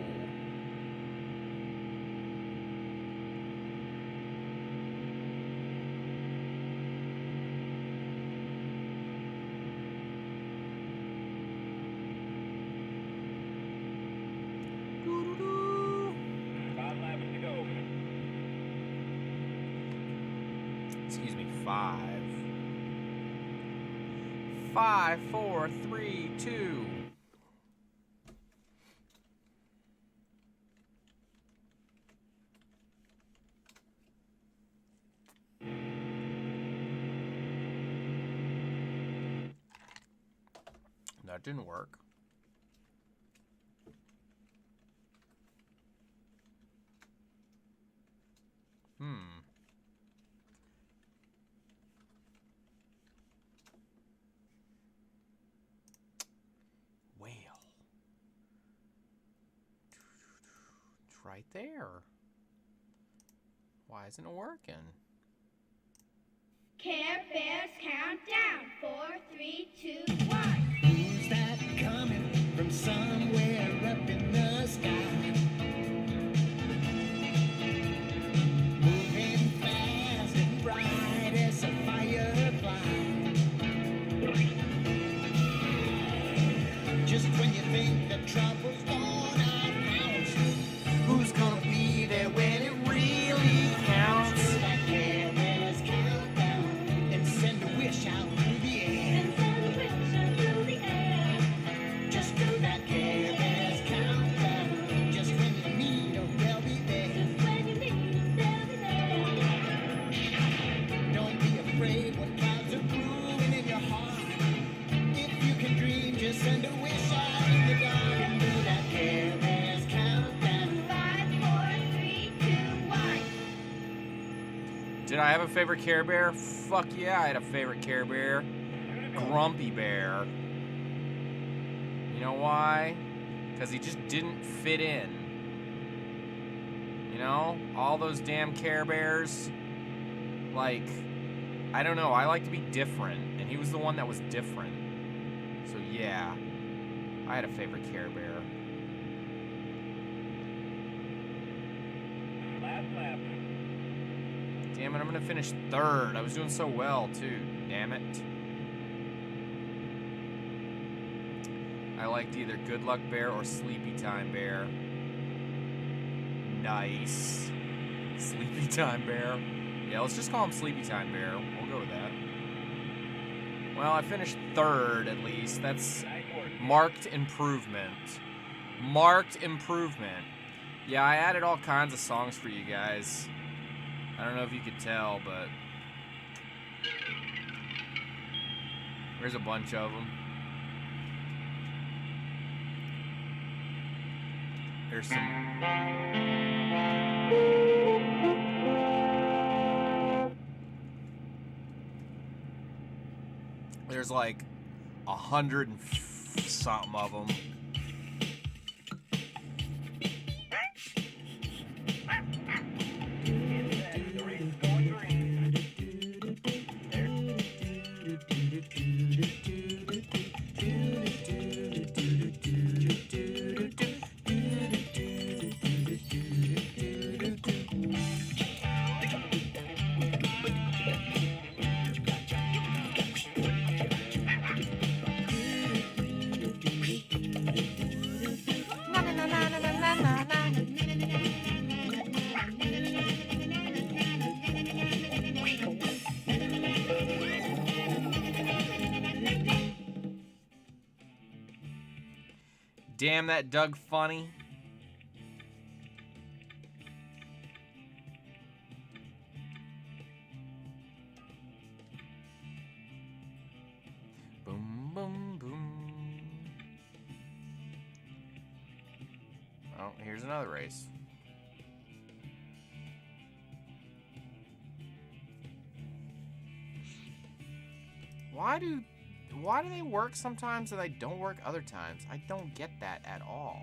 Doo-doo-doo. 5 laps to go. Excuse me, 5. 5, 4, 3, 2. That didn't work. Whale. It's right there. Why isn't it working? Care Bears countdown. 4, 3, 2, 1. Who's that coming from somewhere up in the sky? Moving fast and bright as a firefly. Just when you think the trouble's gone out of house, who's gonna be there when it really counts? That Care Bears countdown and send a wish out through the air. Just do that Care Bears countdown. Just when you need 'em, they'll be there. Don't be afraid when clouds are brewing in your heart. If you can dream, just send a wish out in the dark and do that Care Bears countdown. 5, 4, 3, 2, 1. Did I have a favorite Care Bear? Fuck yeah, I had a favorite Care Bear. Grumpy Bear. You know why? Because he just didn't fit in. You know? All those damn Care Bears. Like, I don't know. I like to be different. And he was the one that was different. So yeah. I had a favorite Care Bear. Last lap. Damn it, I'm gonna finish third. I was doing so well, too. Damn it. I liked either Good Luck Bear or Sleepy Time Bear. Nice. Sleepy Time Bear. Yeah, let's just call him Sleepy Time Bear. We'll go with that. Well, I finished third, at least. That's Nice work. marked improvement. Marked improvement. Yeah, I added all kinds of songs for you guys. I don't know if you could tell, but there's a bunch of them. There's some. There's like 100 and something of them. Inside, the race is going green. Damn that Doug Funny. Boom, boom, boom. Oh, here's another race. Why do they work sometimes and they don't work other times? I don't get that at all.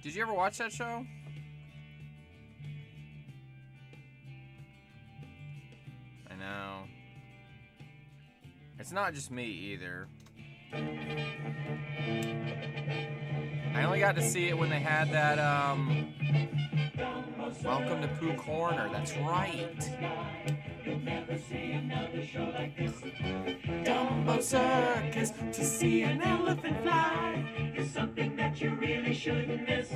Did you ever watch that show? I know. It's not just me either. I only got to see it when they had that, Welcome to Pooh Corner. That's right. You'll never see another show like this. Dumbo Circus, to see an elephant fly Is something that you really shouldn't miss.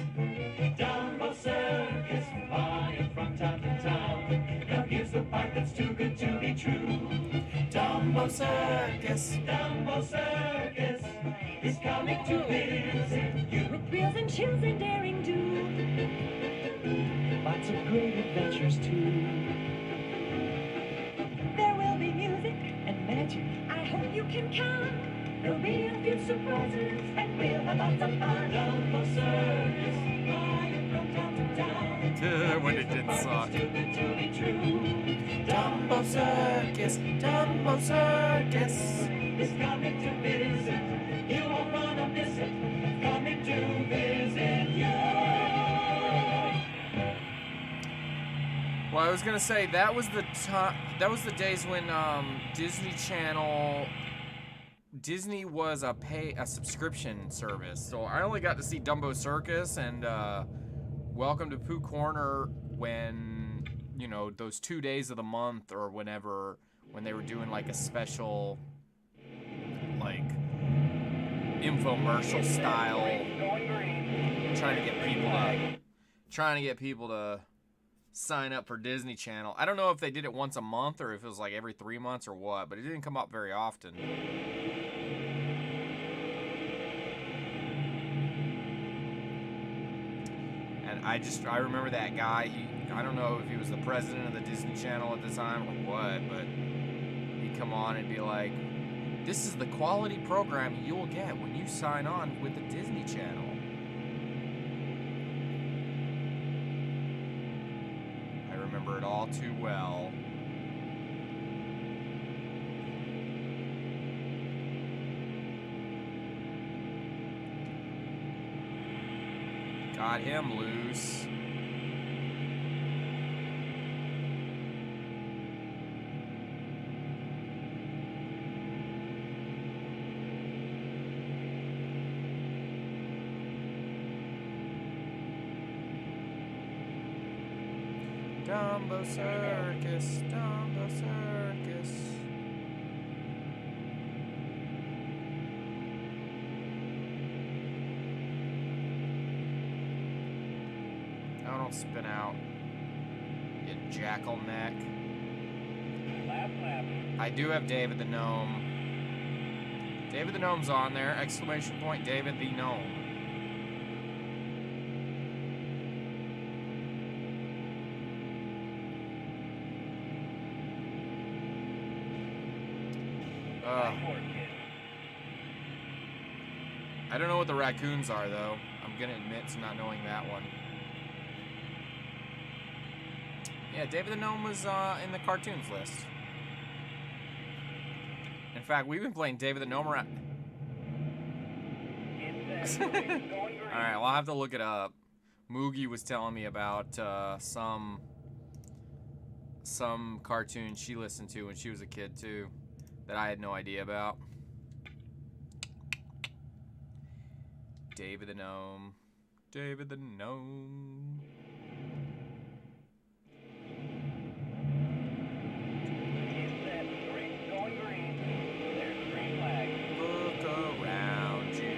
Dumbo Circus, flying from town to town. Now here's the part that's too good to be true. Dumbo Circus. Dumbo Circus is coming to visit you. With thrills and chills and daring do. Lots of great adventures too. There will be music and magic. I hope you can come. There'll be a few surprises and we'll have lots of fun. Dumbo Circus, flying from town to town. When it didn't suck. Too good to be true. Dumbo Circus, Dumbo Circus. Is coming to visit. You won't wanna miss it. Coming to visit you. Well, I was gonna say that was the days when Disney was a subscription service. So I only got to see Dumbo Circus and Welcome to Pooh Corner when, you know, those 2 days of the month or whenever, when they were doing like a special, like, infomercial style, trying to get people to sign up for Disney Channel. I don't know if they did it once a month or if it was like every 3 months or what, but it didn't come up very often. And I remember that guy, I don't know if he was the president of the Disney Channel at the time or what, but he'd come on and be like, this is the quality programming you will get when you sign on with the Disney Channel. I remember it all too well. Got him loose. Dumbo Circus, Dumbo Circus. Oh, don't spin out, you jackal neck. Lap, lap. I do have David the Gnome. David the Gnome's on there, exclamation point, David the Gnome. I don't know what the raccoons are, though. I'm gonna admit to not knowing that one. Yeah, David the Gnome was in the cartoons list. In fact, we've been playing David the Gnome around. Alright, well, I'll have to look it up. Moogie was telling me about some cartoon she listened to when she was a kid, too, that I had no idea about. David the Gnome. David the Gnome. Look around you.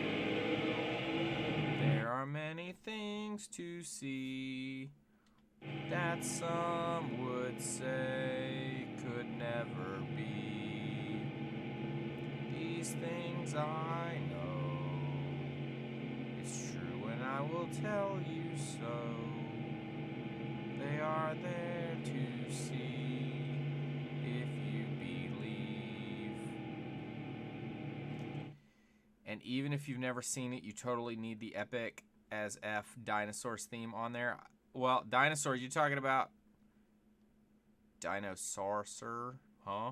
There are many things to see that some would say could never be. These things I tell you so. They are there to see if you believe. And even if you've never seen it, you totally need the epic as F dinosaurs theme on there. Well, dinosaurs, you talking about Dinosaur, sir? Huh?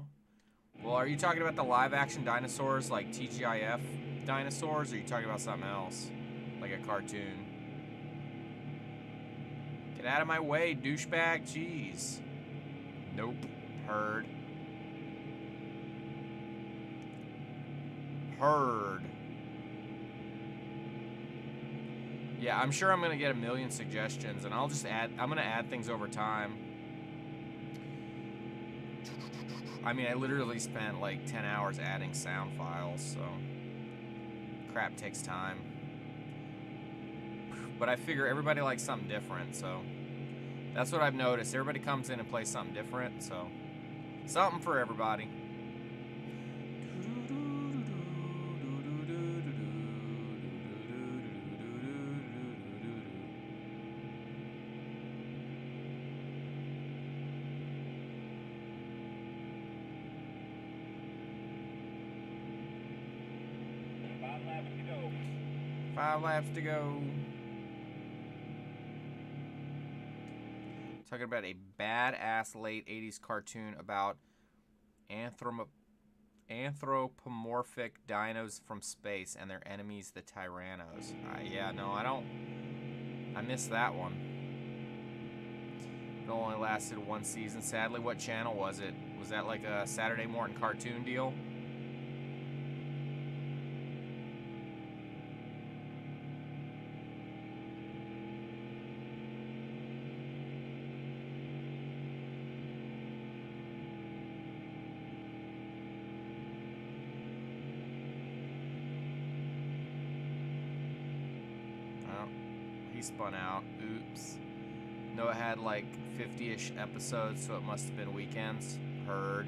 Well, are you talking about the live-action dinosaurs, like TGIF dinosaurs, or are you talking about something else, like a cartoon? Get out of my way, douchebag. Jeez. Nope. Heard. Heard. Yeah, I'm sure I'm gonna get a million suggestions, and I'll just add. I'm gonna add things over time. I mean, I literally spent like 10 hours adding sound files, so crap takes time. But I figure everybody likes something different, so that's what I've noticed. Everybody comes in and plays something different, so something for everybody. Five laps to go. Talking about a badass late 80s cartoon about anthropomorphic dinos from space and their enemies, the Tyrannos. Yeah, no, I missed that one. It only lasted one season. Sadly, what channel was it? Was that like a Saturday morning cartoon deal? He spun out. Oops. No, it had like 50-ish episodes, so it must have been weekends. Heard.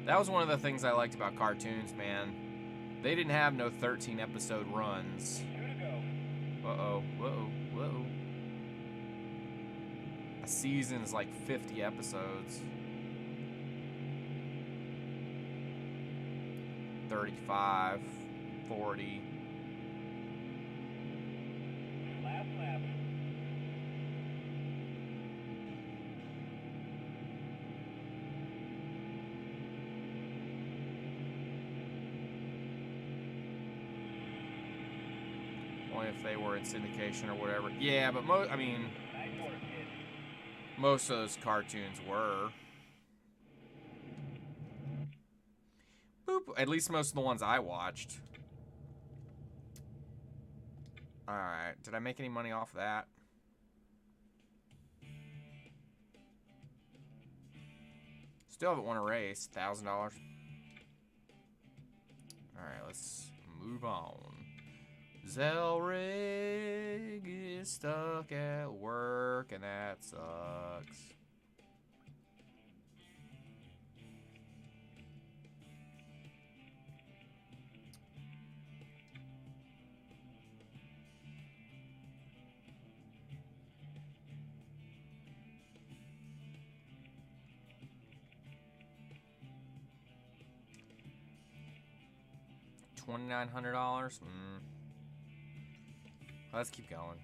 That was one of the things I liked about cartoons, man. They didn't have no 13-episode runs. Uh-oh. Whoa. Whoa. A season's like 50 episodes. 35, 40. Last lap. Only if they were in syndication or whatever. Yeah, but I mean, Nice work, kid. most of those cartoons were. Boop. At least most of the ones I watched. Alright, did I make any money off that? Still haven't won a race. $1,000. Alright, let's move on. Zelrig is stuck at work, and that sucks. $2,900? Let's keep going.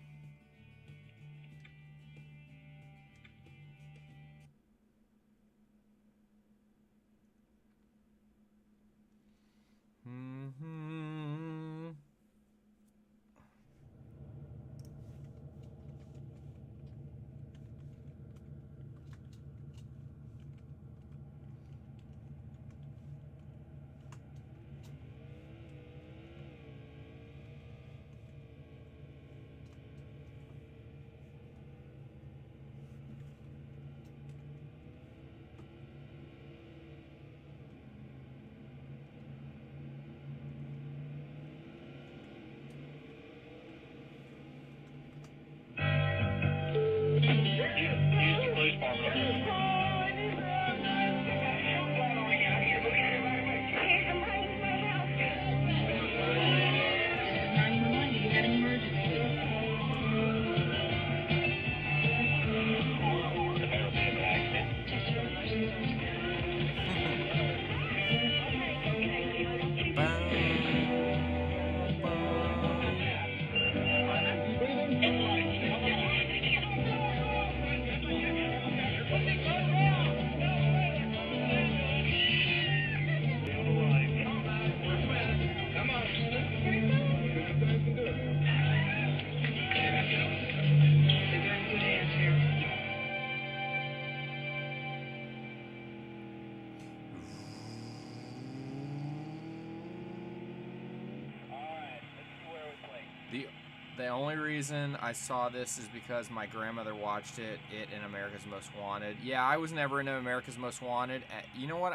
The only reason I saw this is because my grandmother watched it in America's Most Wanted. Yeah, I was never into America's Most Wanted. You know what?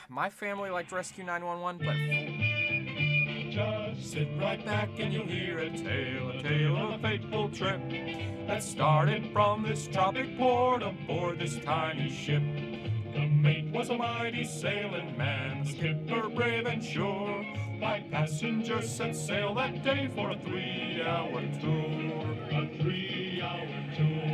My family liked Rescue 911, but just sit right back and you'll hear a tale of a fateful trip that started from this tropic port aboard this tiny ship. The mate was a mighty sailing man, the skipper brave and sure. My passenger set sail that day for a 3-hour tour. A 3-hour tour.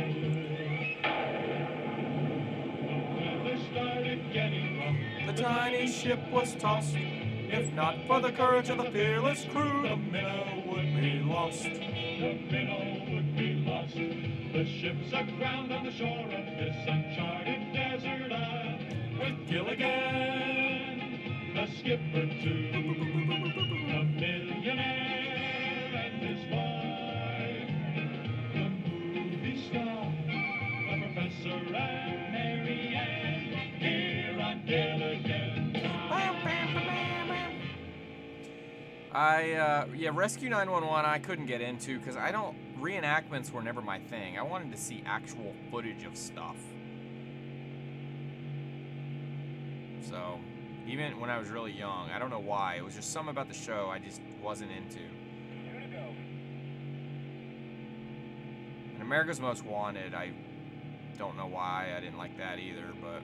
The weather started getting rough. The tiny ship was tossed. If not for the courage of the fearless crew, the minnow would be lost. The minnow would be lost. The ship's aground on the shore of this uncharted desert isle. With Gilligan, the skipper too, a millionaire and his wife, the movie star, the professor and Mary Ann, here on Gilligan. Yeah, Rescue 911 I couldn't get into because reenactments were never my thing. I wanted to see actual footage of stuff. So, even when I was really young, I don't know why, it was just something about the show I just wasn't into. And America's Most Wanted, I don't know why I didn't like that either, but...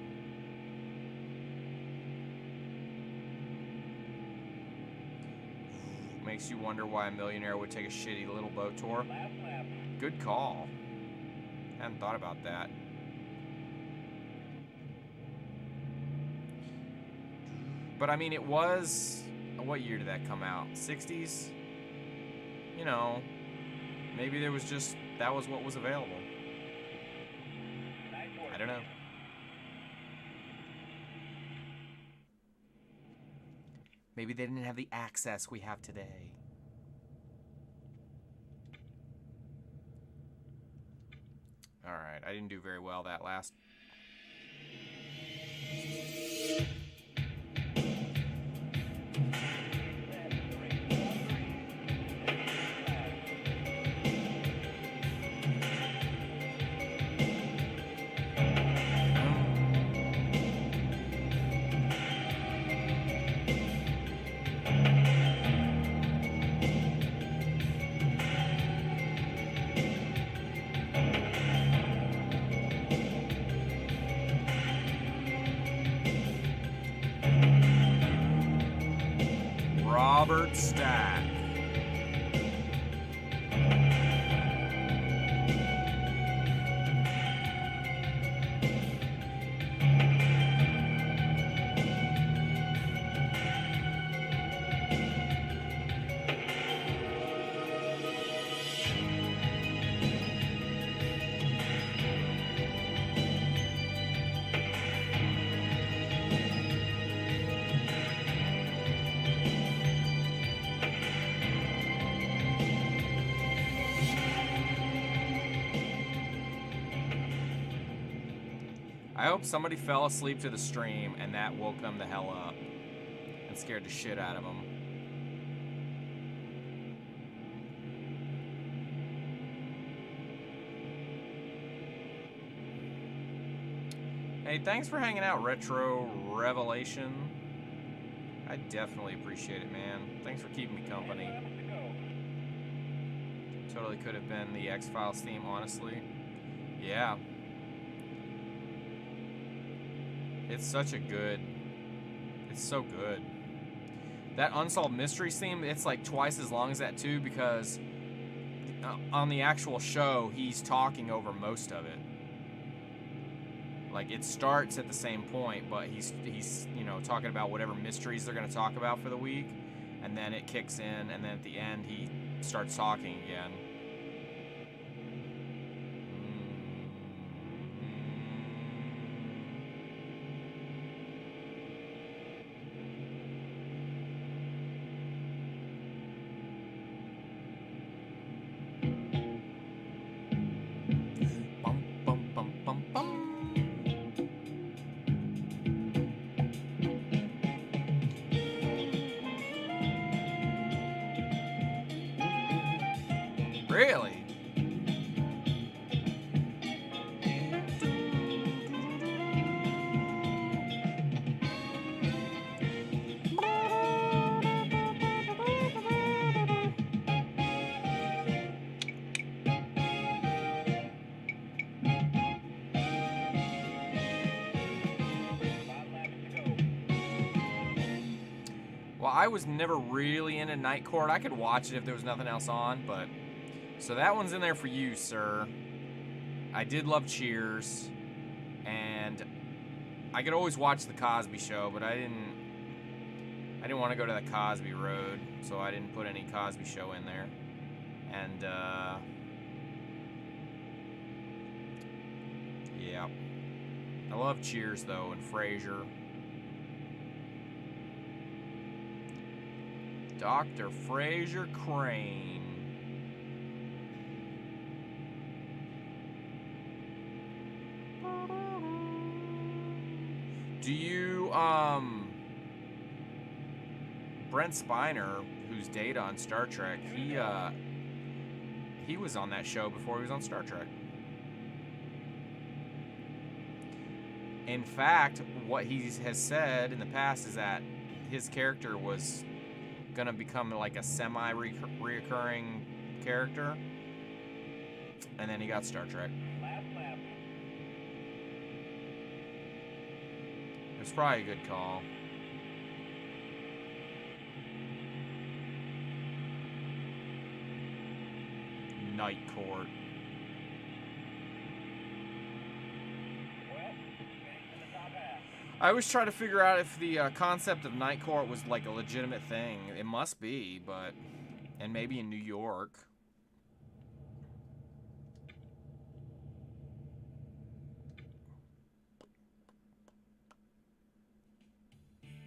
Makes you wonder why a millionaire would take a shitty little boat tour. Good call. Hadn't thought about that. But I mean, it was... What year did that come out? 60s? You know, maybe there was just... That was what was available. I don't know. Maybe they didn't have the access we have today. Alright, I didn't do very well that last... Robert Stack. I hope somebody fell asleep to the stream and that woke them the hell up and scared the shit out of them. Hey, thanks for hanging out, Retro Revelation. I definitely appreciate it, man. Thanks for keeping me company. Totally could have been the X-Files theme, honestly. Yeah. It's such a good... It's so good. That Unsolved Mysteries theme, it's like twice as long as that too, because on the actual show, he's talking over most of it. Like, it starts at the same point, but he's you know, talking about whatever mysteries they're going to talk about for the week, and then it kicks in, and then at the end, he starts talking again. Really? Well, I was never really into Night Court. I could watch it if there was nothing else on, but... So that one's in there for you, sir. I did love Cheers. And I could always watch The Cosby Show, but I didn't want to go to the Cosby Road, so I didn't put any Cosby Show in there. And, yeah. I love Cheers, though, and Frasier. Dr. Fraser Crane. Do you, Brent Spiner, who's Data on Star Trek, he was on that show before he was on Star Trek. In fact, what he has said in the past is that his character was gonna become like a semi-reoccurring character, and then he got Star Trek. Last lap. It was probably a good call. Night Court. Well, finished in the top half. I was trying to figure out if the concept of Night Court was like a legitimate thing. It must be, but... And maybe in New York.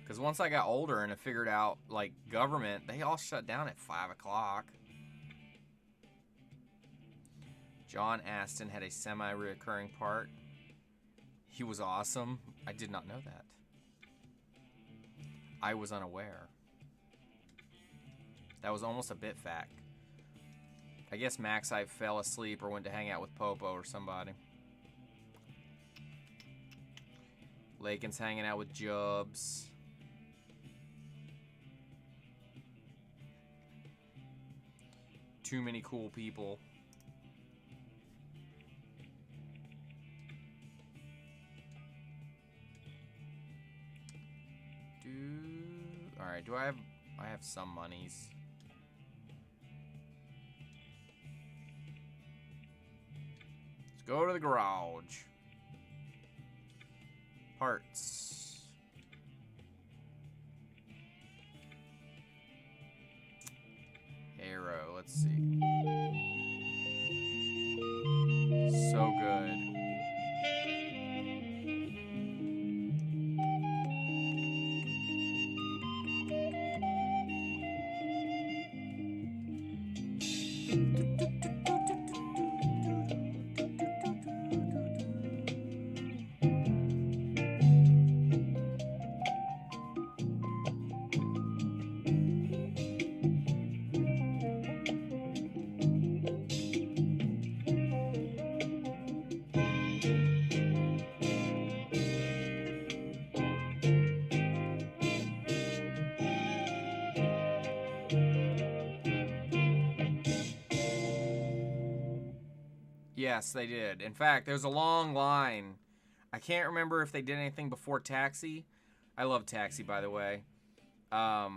Because once I got older and I figured out, like, government, they all shut down at 5 o'clock. John Aston had a semi-reoccurring part. He was awesome. I did not know that. I was unaware. That was almost a bit fact. I guess Max I fell asleep or went to hang out with Popo or somebody. Lakin's hanging out with Jubs. Too many cool people. Alright, do I have some monies. Let's go to the garage. Parts. Arrow, let's see. So good. Yes, they did. In fact, there was a long line. I can't remember if they did anything before Taxi. I love Taxi, by the way. Oh,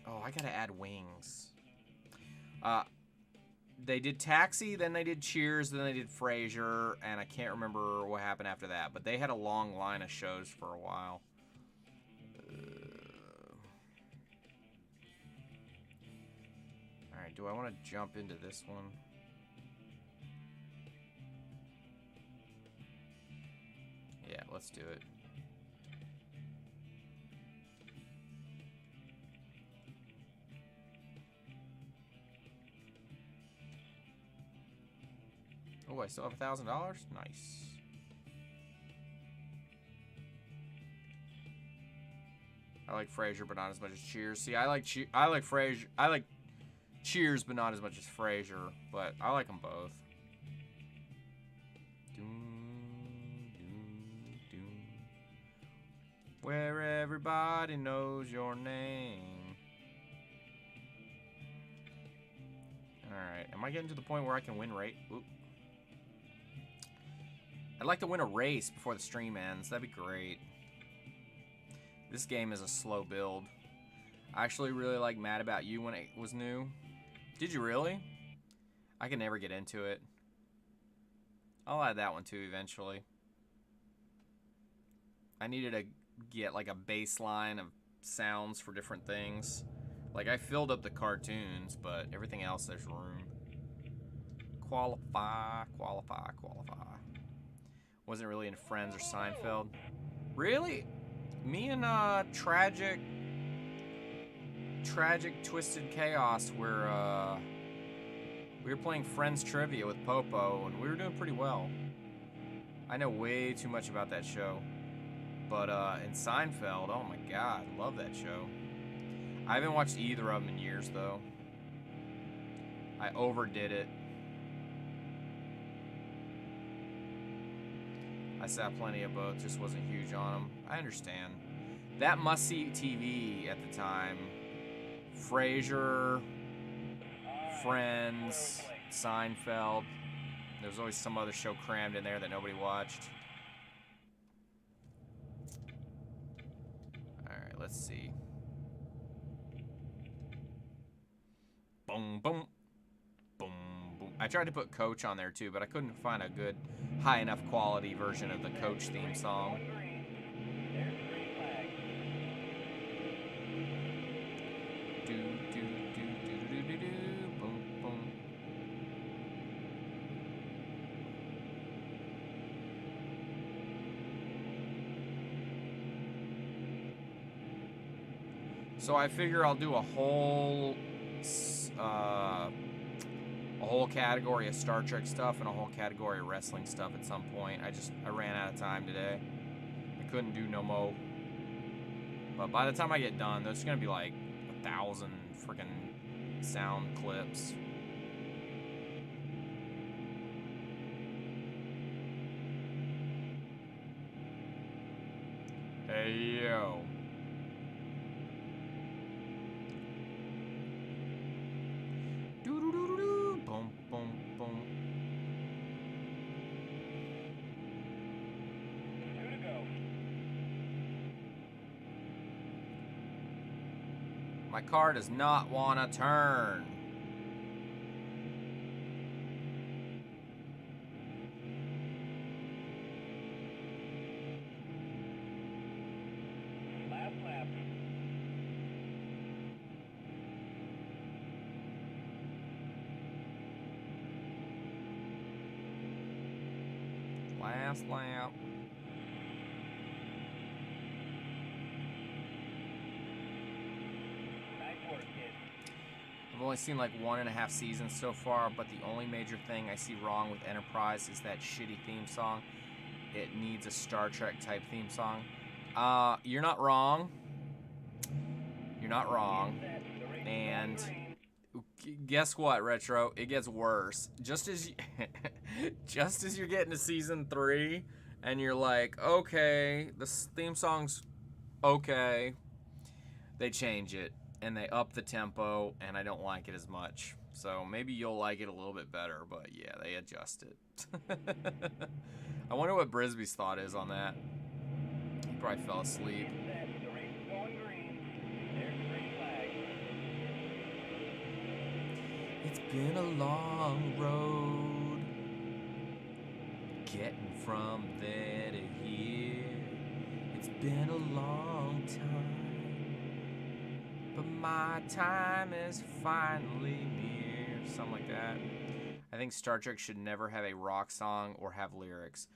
I gotta add wings. They did Taxi, then they did Cheers, then they did Frasier, and I can't remember what happened after that. But they had a long line of shows for a while. Alright, do I want to jump into this one? Yeah, let's do it. Oh, I still have $1,000? Nice. I like Frasier, but not as much as Cheers. See, I like Frasier. I like Cheers, but not as much as Frasier. But I like them both. Where everybody knows your name. Alright, am I getting to the point where I can win Oop. I'd like to win a race before the stream ends. That'd be great. This game is a slow build. I actually really like Mad About You when it was new. Did you really? I can never get into it. I'll add that one too eventually. I needed to get like a baseline of sounds for different things. Like I filled up the cartoons, but everything else there's room. Qualify. Wasn't really into Friends or Seinfeld. Really? Me and Tragic Twisted Chaos were we were playing Friends Trivia with Popo and we were doing pretty well. I know way too much about that show. But in Seinfeld, oh my god, love that show. I haven't watched either of them in years though. I overdid it. I saw plenty of both, just wasn't huge on them. I understand. That must-see TV at the time. Frasier, Friends, Seinfeld. There was always some other show crammed in there that nobody watched. Alright, let's see. Boom, boom. Boom, boom. I tried to put Coach on there too, but I couldn't find a good, high enough quality version of the Coach theme song. Boom, boom. So I figure I'll do a whole category of Star Trek stuff and a whole category of wrestling stuff at some point. I ran out of time today. I couldn't do no more. But by the time I get done, there's gonna be like 1,000 freaking sound clips. Hey yo. Boom, boom, boom. 2 to go. My car does not want to turn. Last lap. Last lap. Nice work, kid. I've only seen like 1.5 seasons so far, but the only major thing I see wrong with Enterprise is that shitty theme song. It needs a Star Trek type theme song. You're not wrong. You're not wrong. And guess what, Retro? It gets worse. Just as you're getting to season 3, and you're like, okay, this theme song's okay. They change it, and they up the tempo, and I don't like it as much. So maybe you'll like it a little bit better, but yeah, they adjust it. I wonder what Brisby's thought is on that. He probably fell asleep. The race is going green. There's the green flag. It's been a long road, getting from there to here. It's been a long time, but my time is finally near. Something like that. I think Star Trek should never have a rock song or have lyrics.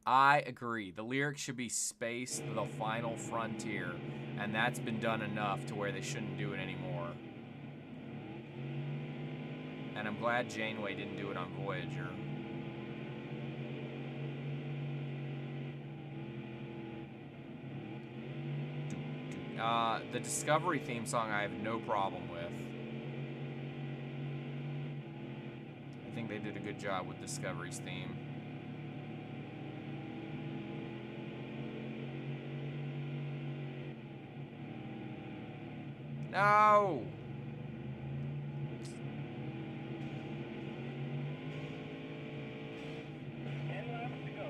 I agree. The lyrics should be Space, the Final Frontier, and that's been done enough to where they shouldn't do it anymore. And I'm glad Janeway didn't do it on Voyager. The Discovery theme song I have no problem with. did a good job with Discovery's theme. No! 10 laps to go.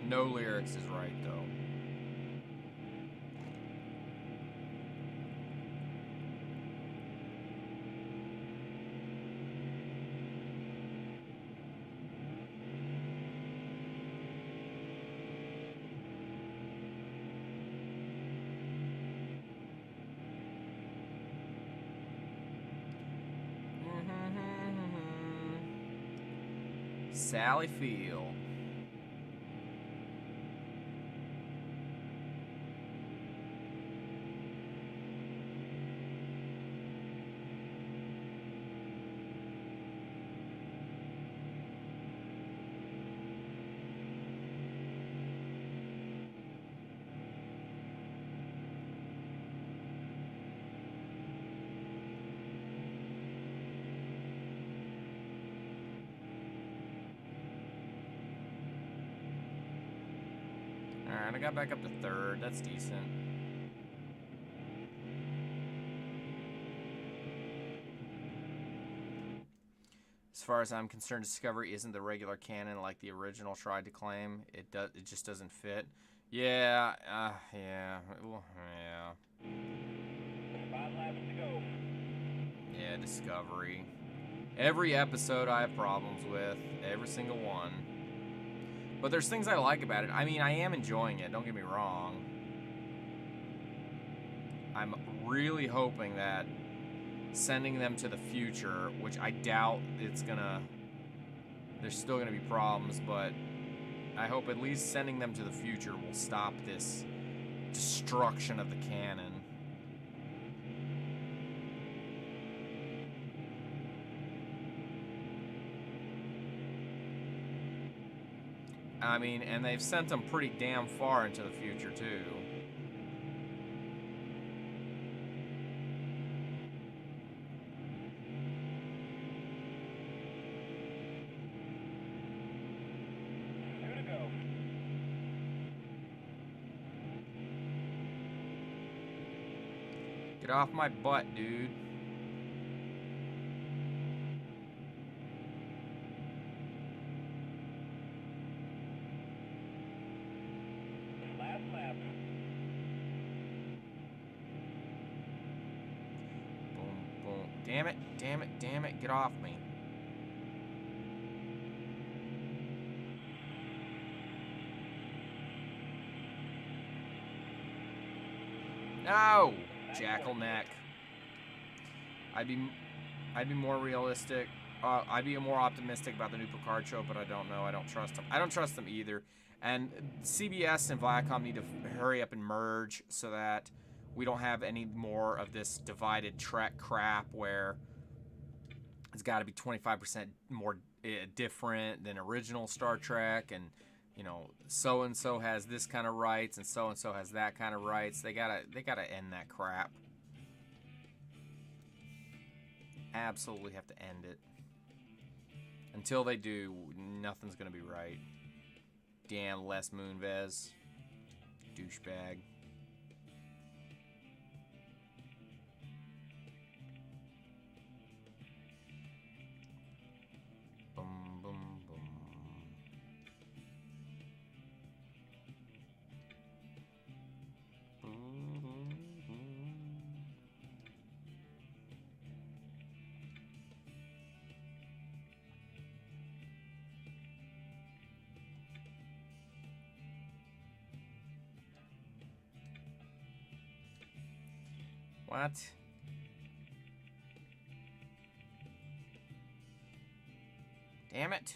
No lyrics is right, though. Sally Field. Alright, I got back up to third. That's decent. As far as I'm concerned, Discovery isn't the regular canon like the original tried to claim. It just doesn't fit. Yeah, yeah. Well, yeah. 5 laps to go. Yeah, Discovery. Every episode I have problems with. Every single one. But there's things I like about it. I mean, I am enjoying it, don't get me wrong. I'm really hoping that sending them to the future, which I doubt it's gonna... There's still gonna be problems, but I hope at least sending them to the future will stop this destruction of the canon. I mean, and they've sent them pretty damn far into the future, too. Two to go. Get off my butt, dude. Last lap. Boom, boom. Damn it, damn it, damn it. Get off me. No! Jackal neck. I'd be more realistic. I'd be more optimistic about the new Picard show, but I don't know. I don't trust them. I don't trust them either. And CBS and Viacom need to hurry up and merge so that we don't have any more of this divided Trek crap where it's got to be 25% more different than original Star Trek, and you know, so and so has this kind of rights and so has that kind of rights. They gotta end that crap. Absolutely have to end it. Until they do, nothing's gonna be right. Damn Les Moonves. Douchebag. Boom, boom, boom. Boom, boom, boom. What? Damn it.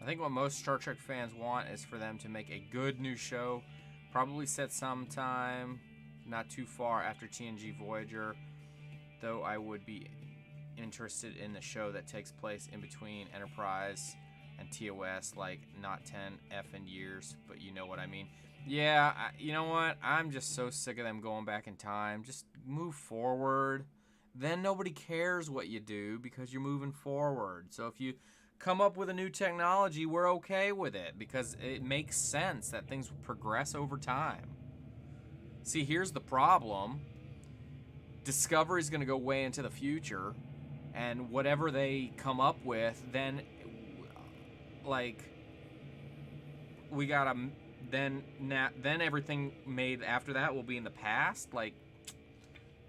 I think what most Star Trek fans want is for them to make a good new show, probably set sometime not too far after TNG Voyager, though I would be interested in the show that takes place in between Enterprise and TOS, like not 10 effing years, but you know what I mean. Yeah, you know what? I'm just so sick of them going back in time. Just move forward. Then nobody cares what you do because you're moving forward. So if you come up with a new technology, we're okay with it because it makes sense that things progress over time. See, here's the problem. Discovery's going to go way into the future, and whatever they come up with, then, like, we gotta, then everything made after that will be in the past. Like,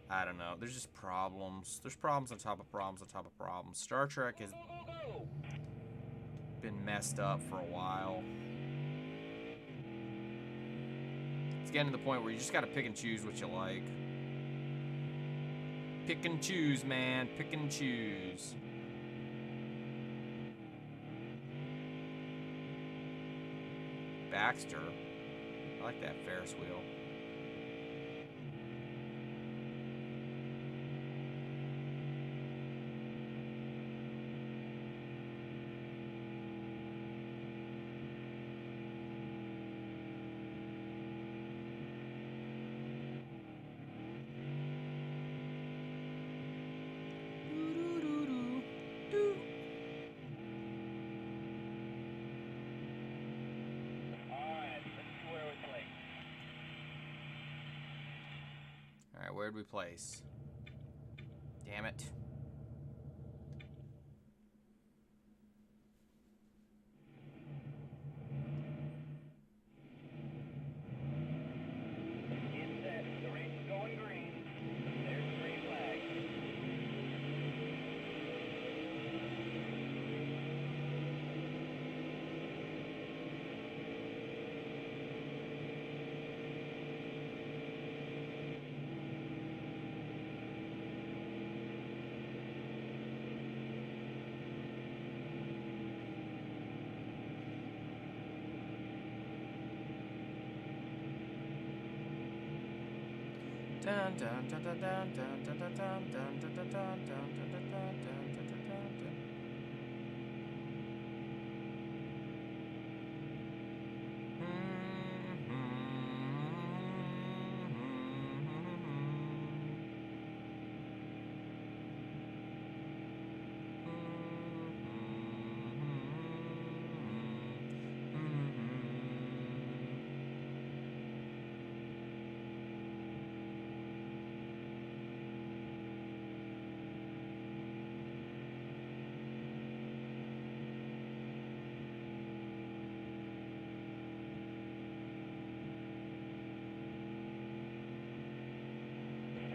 I don't know. There's just problems. There's problems on top of problems on top of problems. Star Trek has been messed up for a while. It's getting to the point where you just gotta pick and choose what you like. Pick and choose, man. Pick and choose. Baxter. I like that Ferris wheel. Alright, where'd we place? Damn it. Get set. The race is going green. There's the green flag. Dun dun dun dun dun dun dun dun dun dun dun dun dun dun dun dun.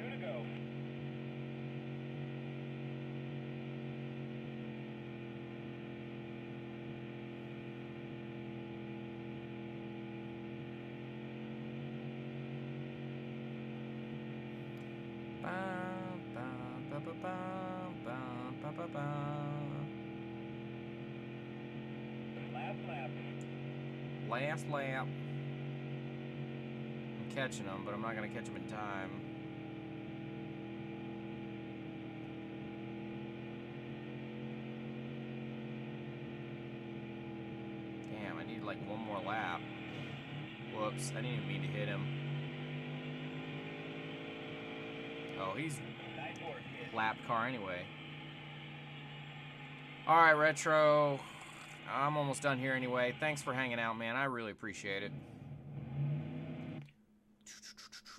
Two to go. Last lap. Last lap. I'm catching them, but I'm not gonna catch them in time. Damn, I need like one more lap. Whoops, I didn't even mean to hit him. Oh, he's Nice work, kid. lap car anyway. Alright, Retro. I'm almost done here anyway. Thanks for hanging out, man. I really appreciate it.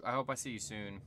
I hope I see you soon.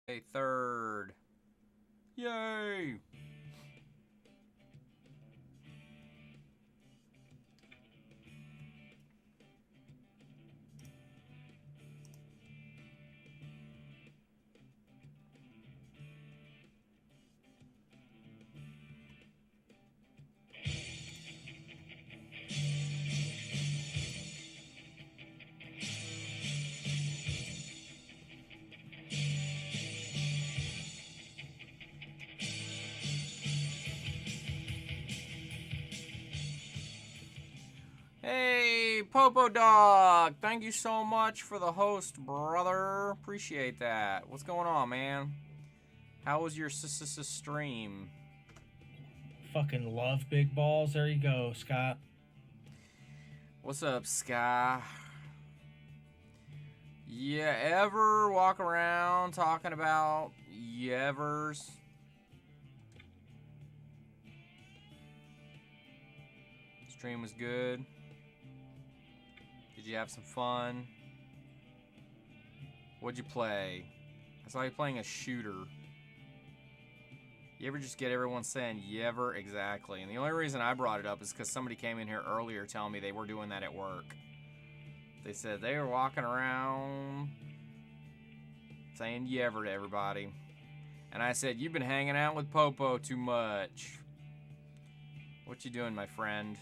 Okay, third. Yay! Hey, Popo Dog! Thank you so much for the host, brother. Appreciate that. What's going on, man? How was your stream? Fucking love big balls. There you go, Scott. What's up, Sky? Yeah, ever walk around talking about Yevers? Stream was good. Did you have some fun? What'd you play? I saw you playing a shooter. You ever just get everyone saying Yever? Exactly. And the only reason I brought it up is because somebody came in here earlier telling me they were doing that at work. They said they were walking around saying Yever to everybody. And I said, you've been hanging out with Popo too much. What you doing, my friend?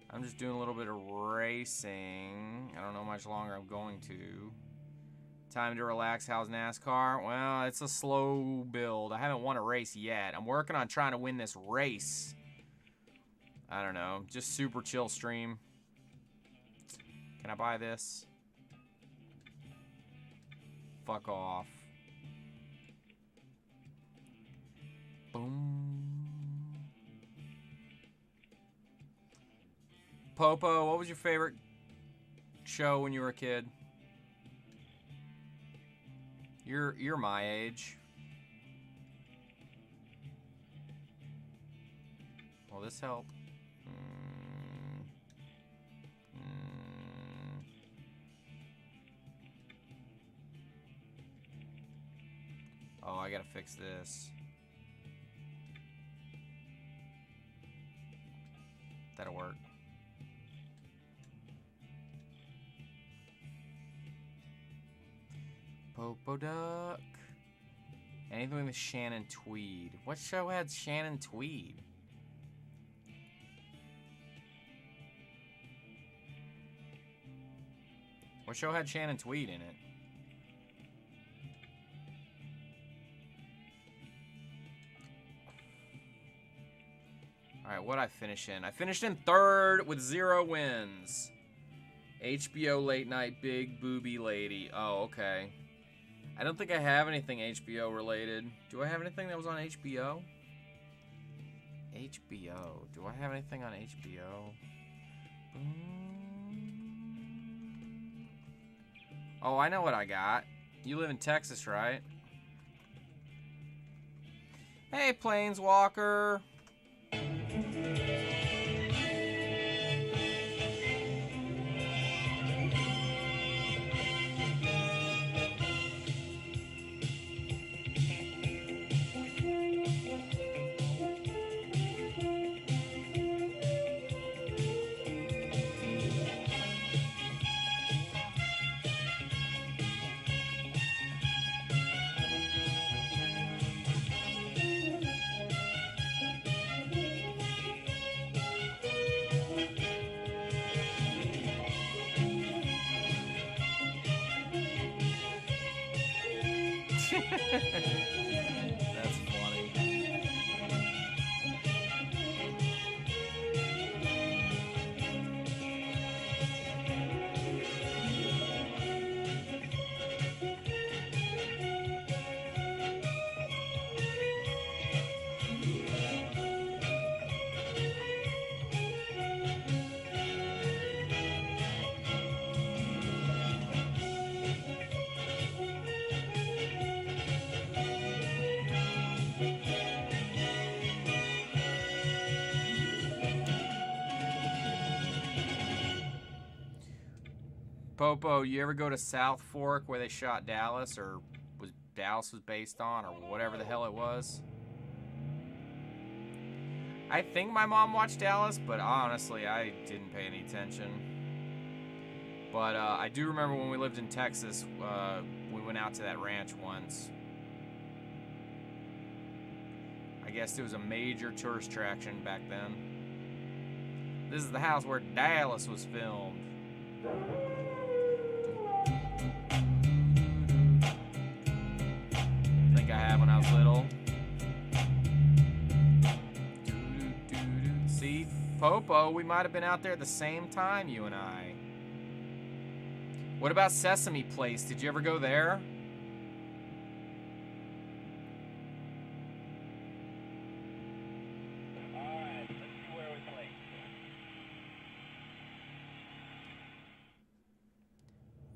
I'm just doing a little bit of racing. I don't know how much longer I'm going to. Time to relax. How's NASCAR? Well, it's a slow build. I haven't won a race yet. I'm working on trying to win this race. I don't know. Just super chill stream. Can I buy this? Fuck off. Boom. Popo, what was your favorite show when you were a kid? You're my age. Will this help? Oh, I gotta fix this. That'll work. Popo Duck. Anything with Shannon Tweed. What show had Shannon Tweed? What show had Shannon Tweed in it? Alright, what'd I finish in? I finished in third with 0 wins. HBO late night big booby lady. Oh, okay. I don't think I have anything HBO related. Do I have anything that was on HBO? HBO. Do I have anything on HBO? Oh, I know what I got. You live in Texas, right? Hey, Planeswalker. That's funny. Popo, you ever go to South Fork where they shot Dallas, or Dallas was based on, or whatever the hell it was? I think my mom watched Dallas, but honestly, I didn't pay any attention. But I do remember when we lived in Texas, we went out to that ranch once. I guess it was a major tourist attraction back then. This is the house where Dallas was filmed. I think I had when I was little. See, Popo, we might have been out there at the same time, you and I. What about Sesame Place? Did you ever go there? Alright, let's see where we play.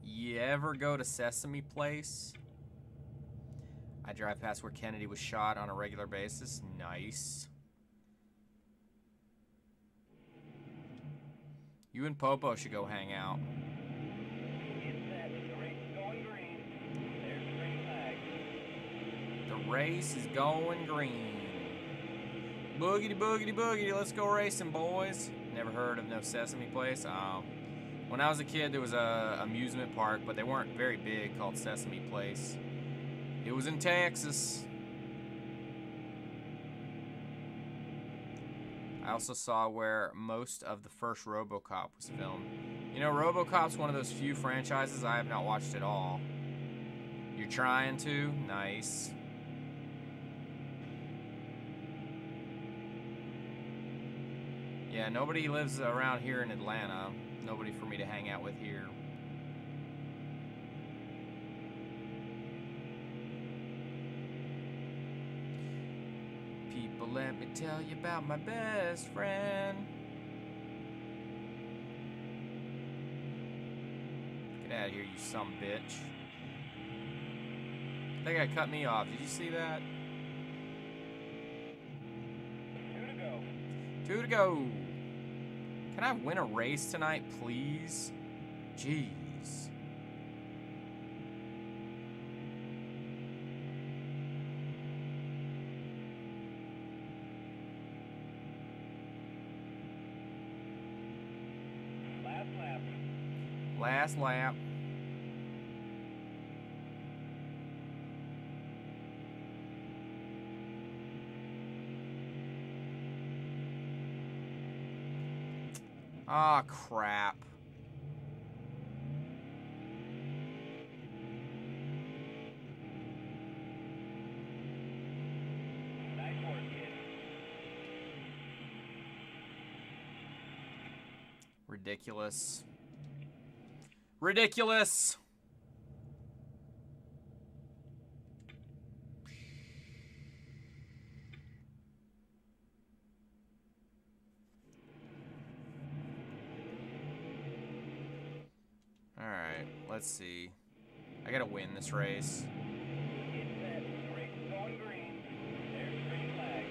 You ever go to Sesame Place? I drive past where Kennedy was shot on a regular basis. Nice. You and Popo should go hang out. It's set. The race is going green. There's the green flag. The race is going green. Boogity, boogity, boogity. Let's go racing, boys. Never heard of no Sesame Place? When I was a kid, there was a amusement park, but they weren't very big, called Sesame Place. It was in Texas. I also saw where most of the first RoboCop was filmed. You know, RoboCop's one of those few franchises I have not watched at all. You're trying to? Nice. Yeah, nobody lives around here in Atlanta. Nobody for me to hang out with here. People, let me tell you about my best friend. Get out of here, you some bitch. That guy cut me off. Did you see that? 2 to go. 2 to go. Can I win a race tonight, please? Jeez. Last lap. Last lap. Ah, crap. Nice work, kid. Ridiculous. Ridiculous. Alright, let's see. I gotta win this race. It's set. The race is going green. There's the green flag.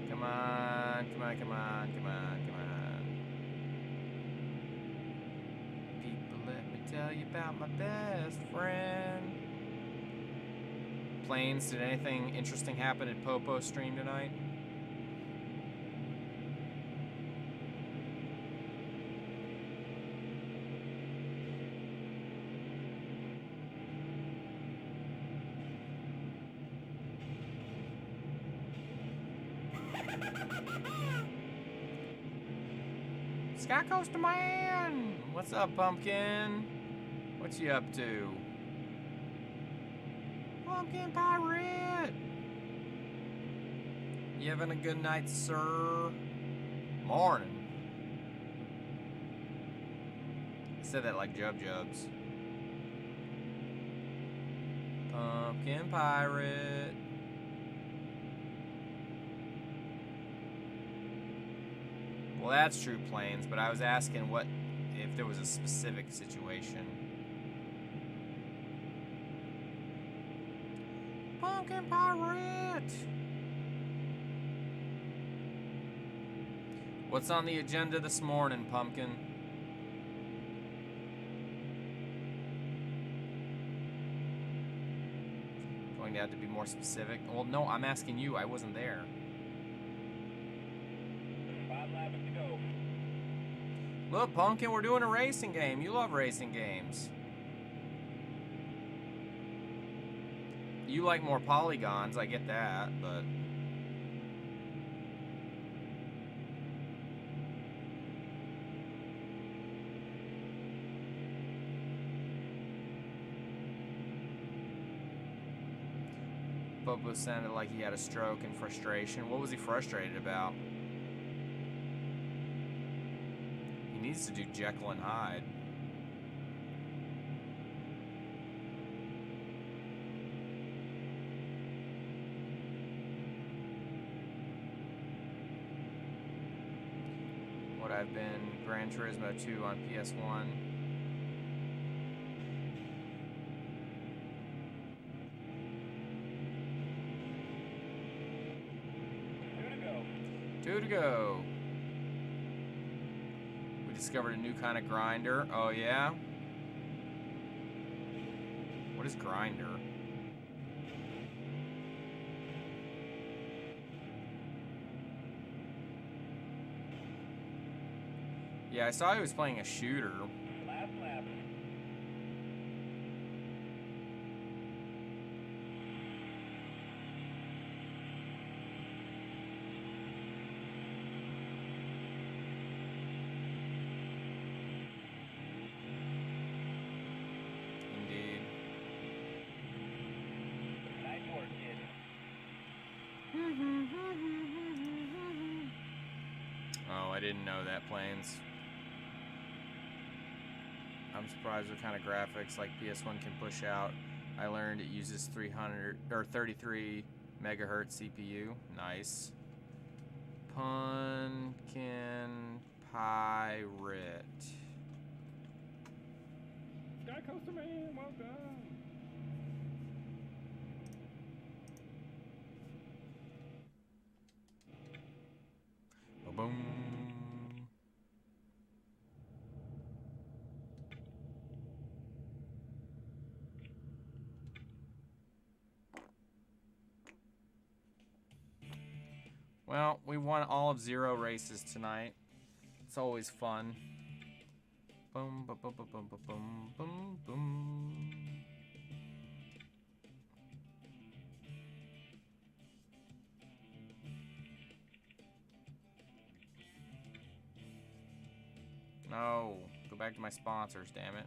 Come on, come on, come on, come on, come on. People, let me tell you about my best friend. Planes, did anything interesting happen at Popo's stream tonight? Sky Coaster Man! What's up, Pumpkin? What's you up to? Pumpkin Pirate! You having a good night, sir? Morning. I said that like Jub Jubs. Pumpkin Pirate. – Well, that's true, Plains, but I was asking what if there was a specific situation. Pumpkin Pirate! What's on the agenda this morning, Pumpkin? Going to have to be more specific. Well, no, I'm asking you. I wasn't there. 5 laps to go. Look, Pumpkin, we're doing a racing game. You love racing games. You like more polygons, I get that, but... Bubba sounded like he had a stroke in frustration. What was he frustrated about? He needs to do Jekyll and Hyde. What I've been Gran Turismo 2 on PS1. Two to go. We discovered a new kind of grinder. Oh, yeah? What is grinder? Yeah, I saw he was playing a shooter. Last lap. Indeed. Nice work, kid. Oh, I didn't know that, Plains. I'm surprised what kind of graphics like PS1 can push out. I learned it uses 300 or 33 megahertz CPU. Nice. Pumpkin Pirate. Sky Coaster Man, well done. Boom. Well, we won all of 0 races tonight. It's always fun. Boom, boom, boom, boom, boom, boom, boom, boom. No, go back to my sponsors, damn it.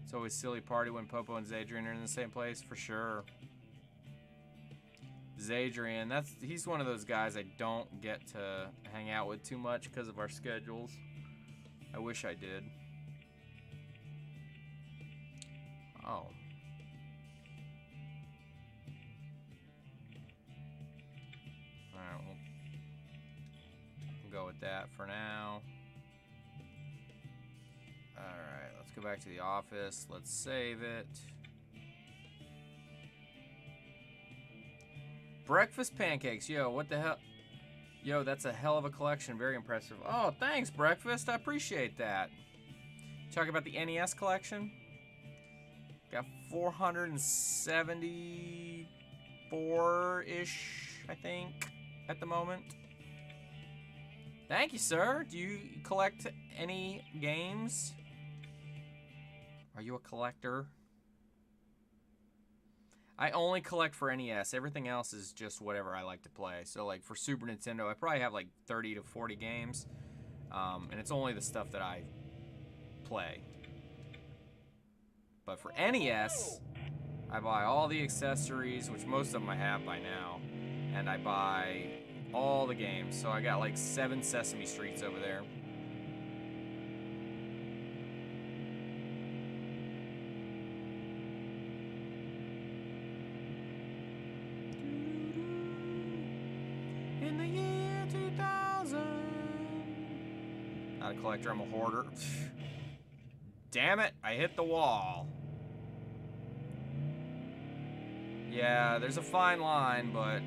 It's always silly party when Popo and Zadrian are in the same place, for sure. Zadrian, he's one of those guys I don't get to hang out with too much because of our schedules. I wish I did. Oh. Alright, we'll go with that for now. Alright, let's go back to the office. Let's save it. Breakfast pancakes. Yo, what the hell? Yo, that's a hell of a collection. Very impressive. Oh, thanks, Breakfast. I appreciate that. Talk about the NES collection. Got 474-ish, I think, at the moment. Thank you, sir. Do you collect any games? Are you a collector? I only collect for NES. Everything else is just whatever I like to play. So, like, for Super Nintendo, I probably have, like, 30 to 40 games. And it's only the stuff that I play. But for NES, I buy all the accessories, which most of them I have by now. And I buy all the games. So I got, like, 7 Sesame Streets over there. in the year 2000. Not a collector, I'm a hoarder. Damn it, I hit the wall. Yeah, there's a fine line, but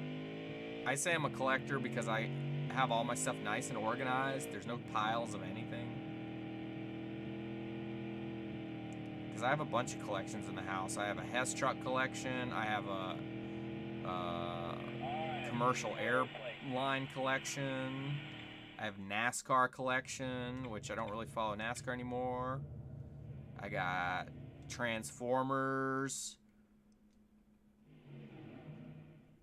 I say I'm a collector because I have all my stuff nice and organized. There's no piles of anything. Because I have a bunch of collections in the house. I have a Hess truck collection. I have a commercial airline collection. I have NASCAR collection, which I don't really follow NASCAR anymore. I got Transformers.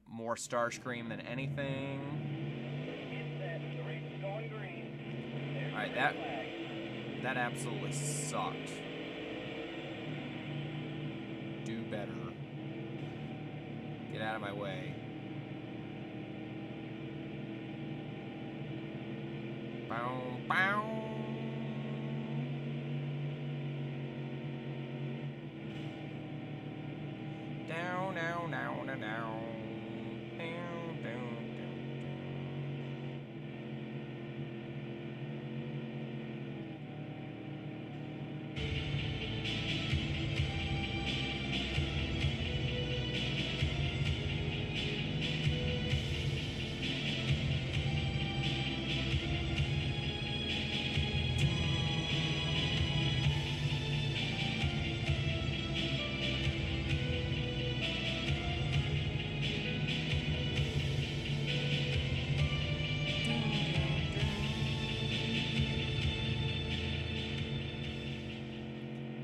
More Starscream than anything. Alright, that absolutely sucked. Do better. Get out of my way. Bow, bow. Down, down, down, down, down.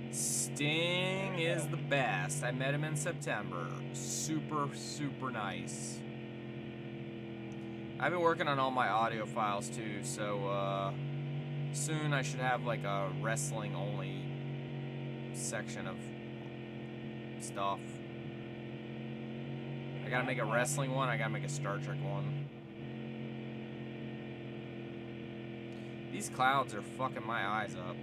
Sting is the best. I met him in September. Super, super nice. I've been working on all my audio files too, so soon I should have like a wrestling only section of stuff. I gotta make a wrestling one, I gotta make a Star Trek one. These clouds are fucking my eyes up.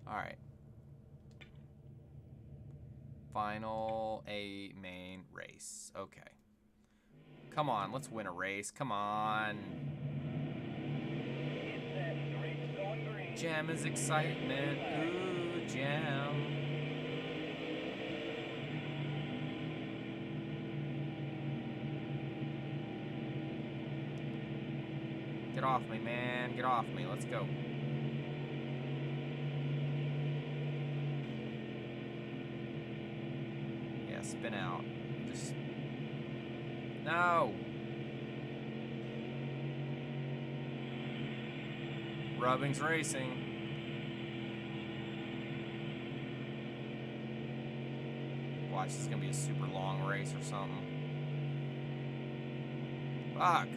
Alright. Final A main race. Okay. Come on, let's win a race. Come on. Jam is excitement. Ooh, jam. Get off me, man. Get off me. Let's go. Yeah, spin out. Just... No! Rubbing's racing. Watch, this is gonna be a super long race or something. Fuck!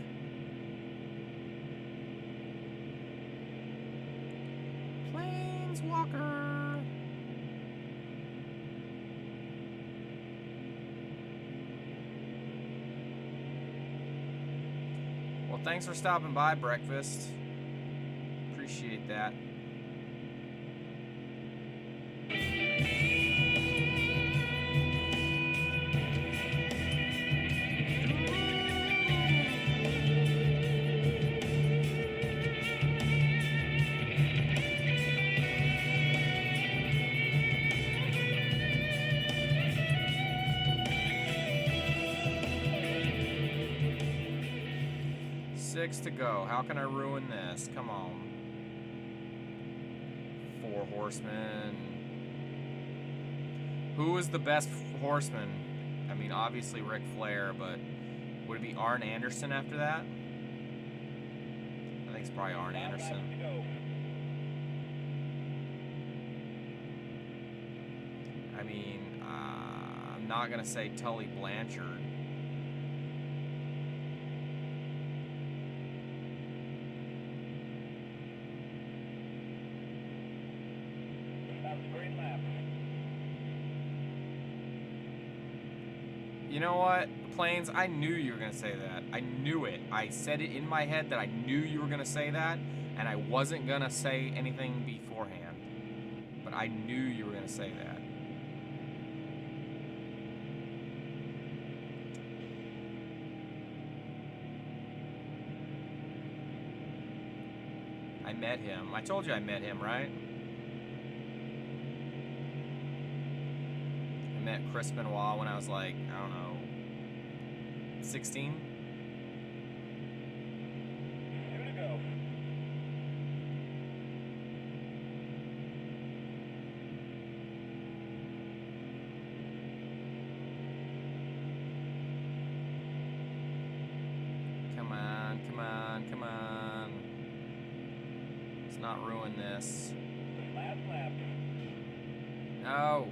Planeswalker! Well, thanks for stopping by, breakfast. Appreciate that. Six to go. How can I ruin this? Come on. Four horsemen. Who is the best horseman? I mean, obviously Ric Flair, but would it be Arn Anderson after that? I think it's probably Arn Anderson. I mean, I'm not gonna say Tully Blanchard. You know what, Plains? I knew you were gonna say that. I knew it. I said it in my head that I knew you were gonna say that, and I wasn't gonna say anything beforehand. But I knew you were gonna say that. I met him. I told you I met him, right? I met Chris Benoit when I was like, I don't know, 16? Two to go. Come on, come on, come on. Let's not ruin this. Last lap. No.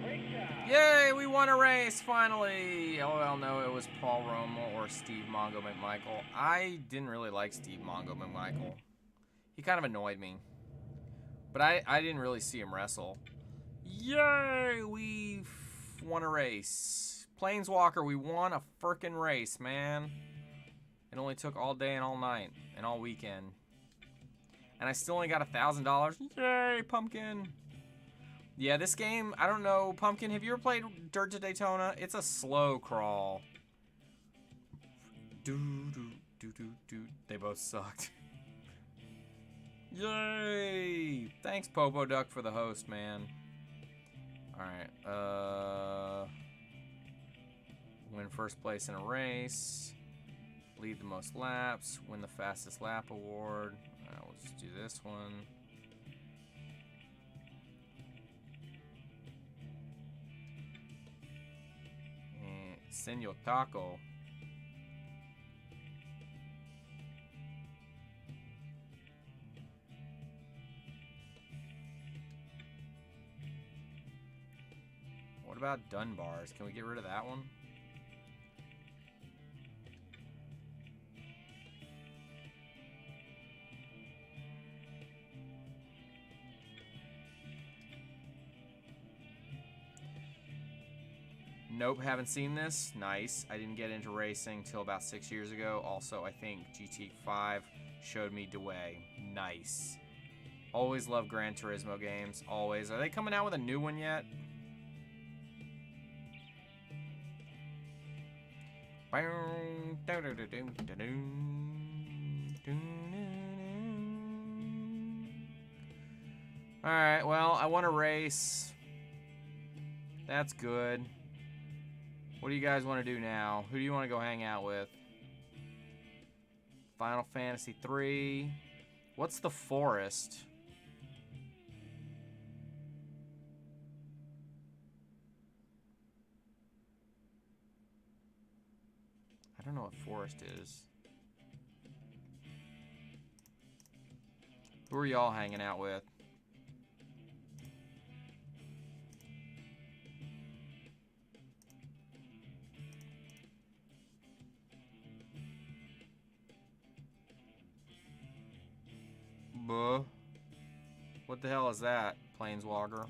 Great job. Yay, we won a race, finally! Oh, well, no, it was Paul Romo or Steve Mongo McMichael. I didn't really like Steve Mongo McMichael. He kind of annoyed me. But I didn't really see him wrestle. Yay, we won a race. Planeswalker, we won a frickin' race, man. It only took all day and all night and all weekend. And I still only got $1,000. Yay, Pumpkin! Yeah, this game, I don't know. Pumpkin, have you ever played Dirt to Daytona? It's a slow crawl. Do. They both sucked. Yay! Thanks, Popo Duck, for the host, man. Alright, win first place in a race. Lead the most laps. Win the fastest lap award. Alright, we'll just do this one. Senor Taco. What about Dunbars? Can we get rid of that one? Nope, haven't seen this. Nice. I didn't get into racing till about 6 years ago. Also, I think GT5 showed me the way. Nice. Always love Gran Turismo games. Always. Are they coming out with a new one yet? Alright, well, I won a race. That's good. What do you guys want to do now? Who do you want to go hang out with? Final Fantasy 3. What's the forest? I don't know what forest is. Who are y'all hanging out with? Buh. What the hell is that, Planeswalker?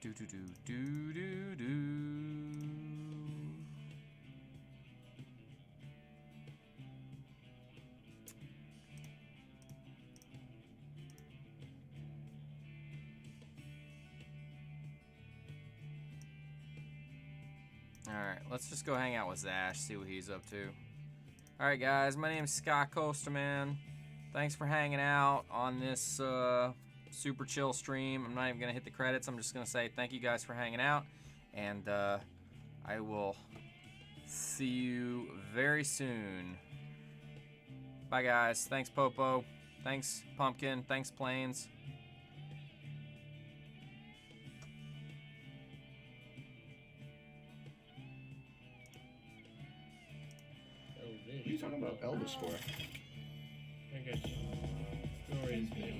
Do do do do do do. Alright, let's just go hang out with Zash, see what he's up to. Alright guys, my name is Scott Coasterman. Thanks for hanging out on this super chill stream. I'm not even going to hit the credits. I'm just going to say thank you guys for hanging out. And I will see you very soon. Bye guys. Thanks Popo. Thanks Pumpkin. Thanks Plains. Oh, What are you talking about Elvis for? I got stories, man.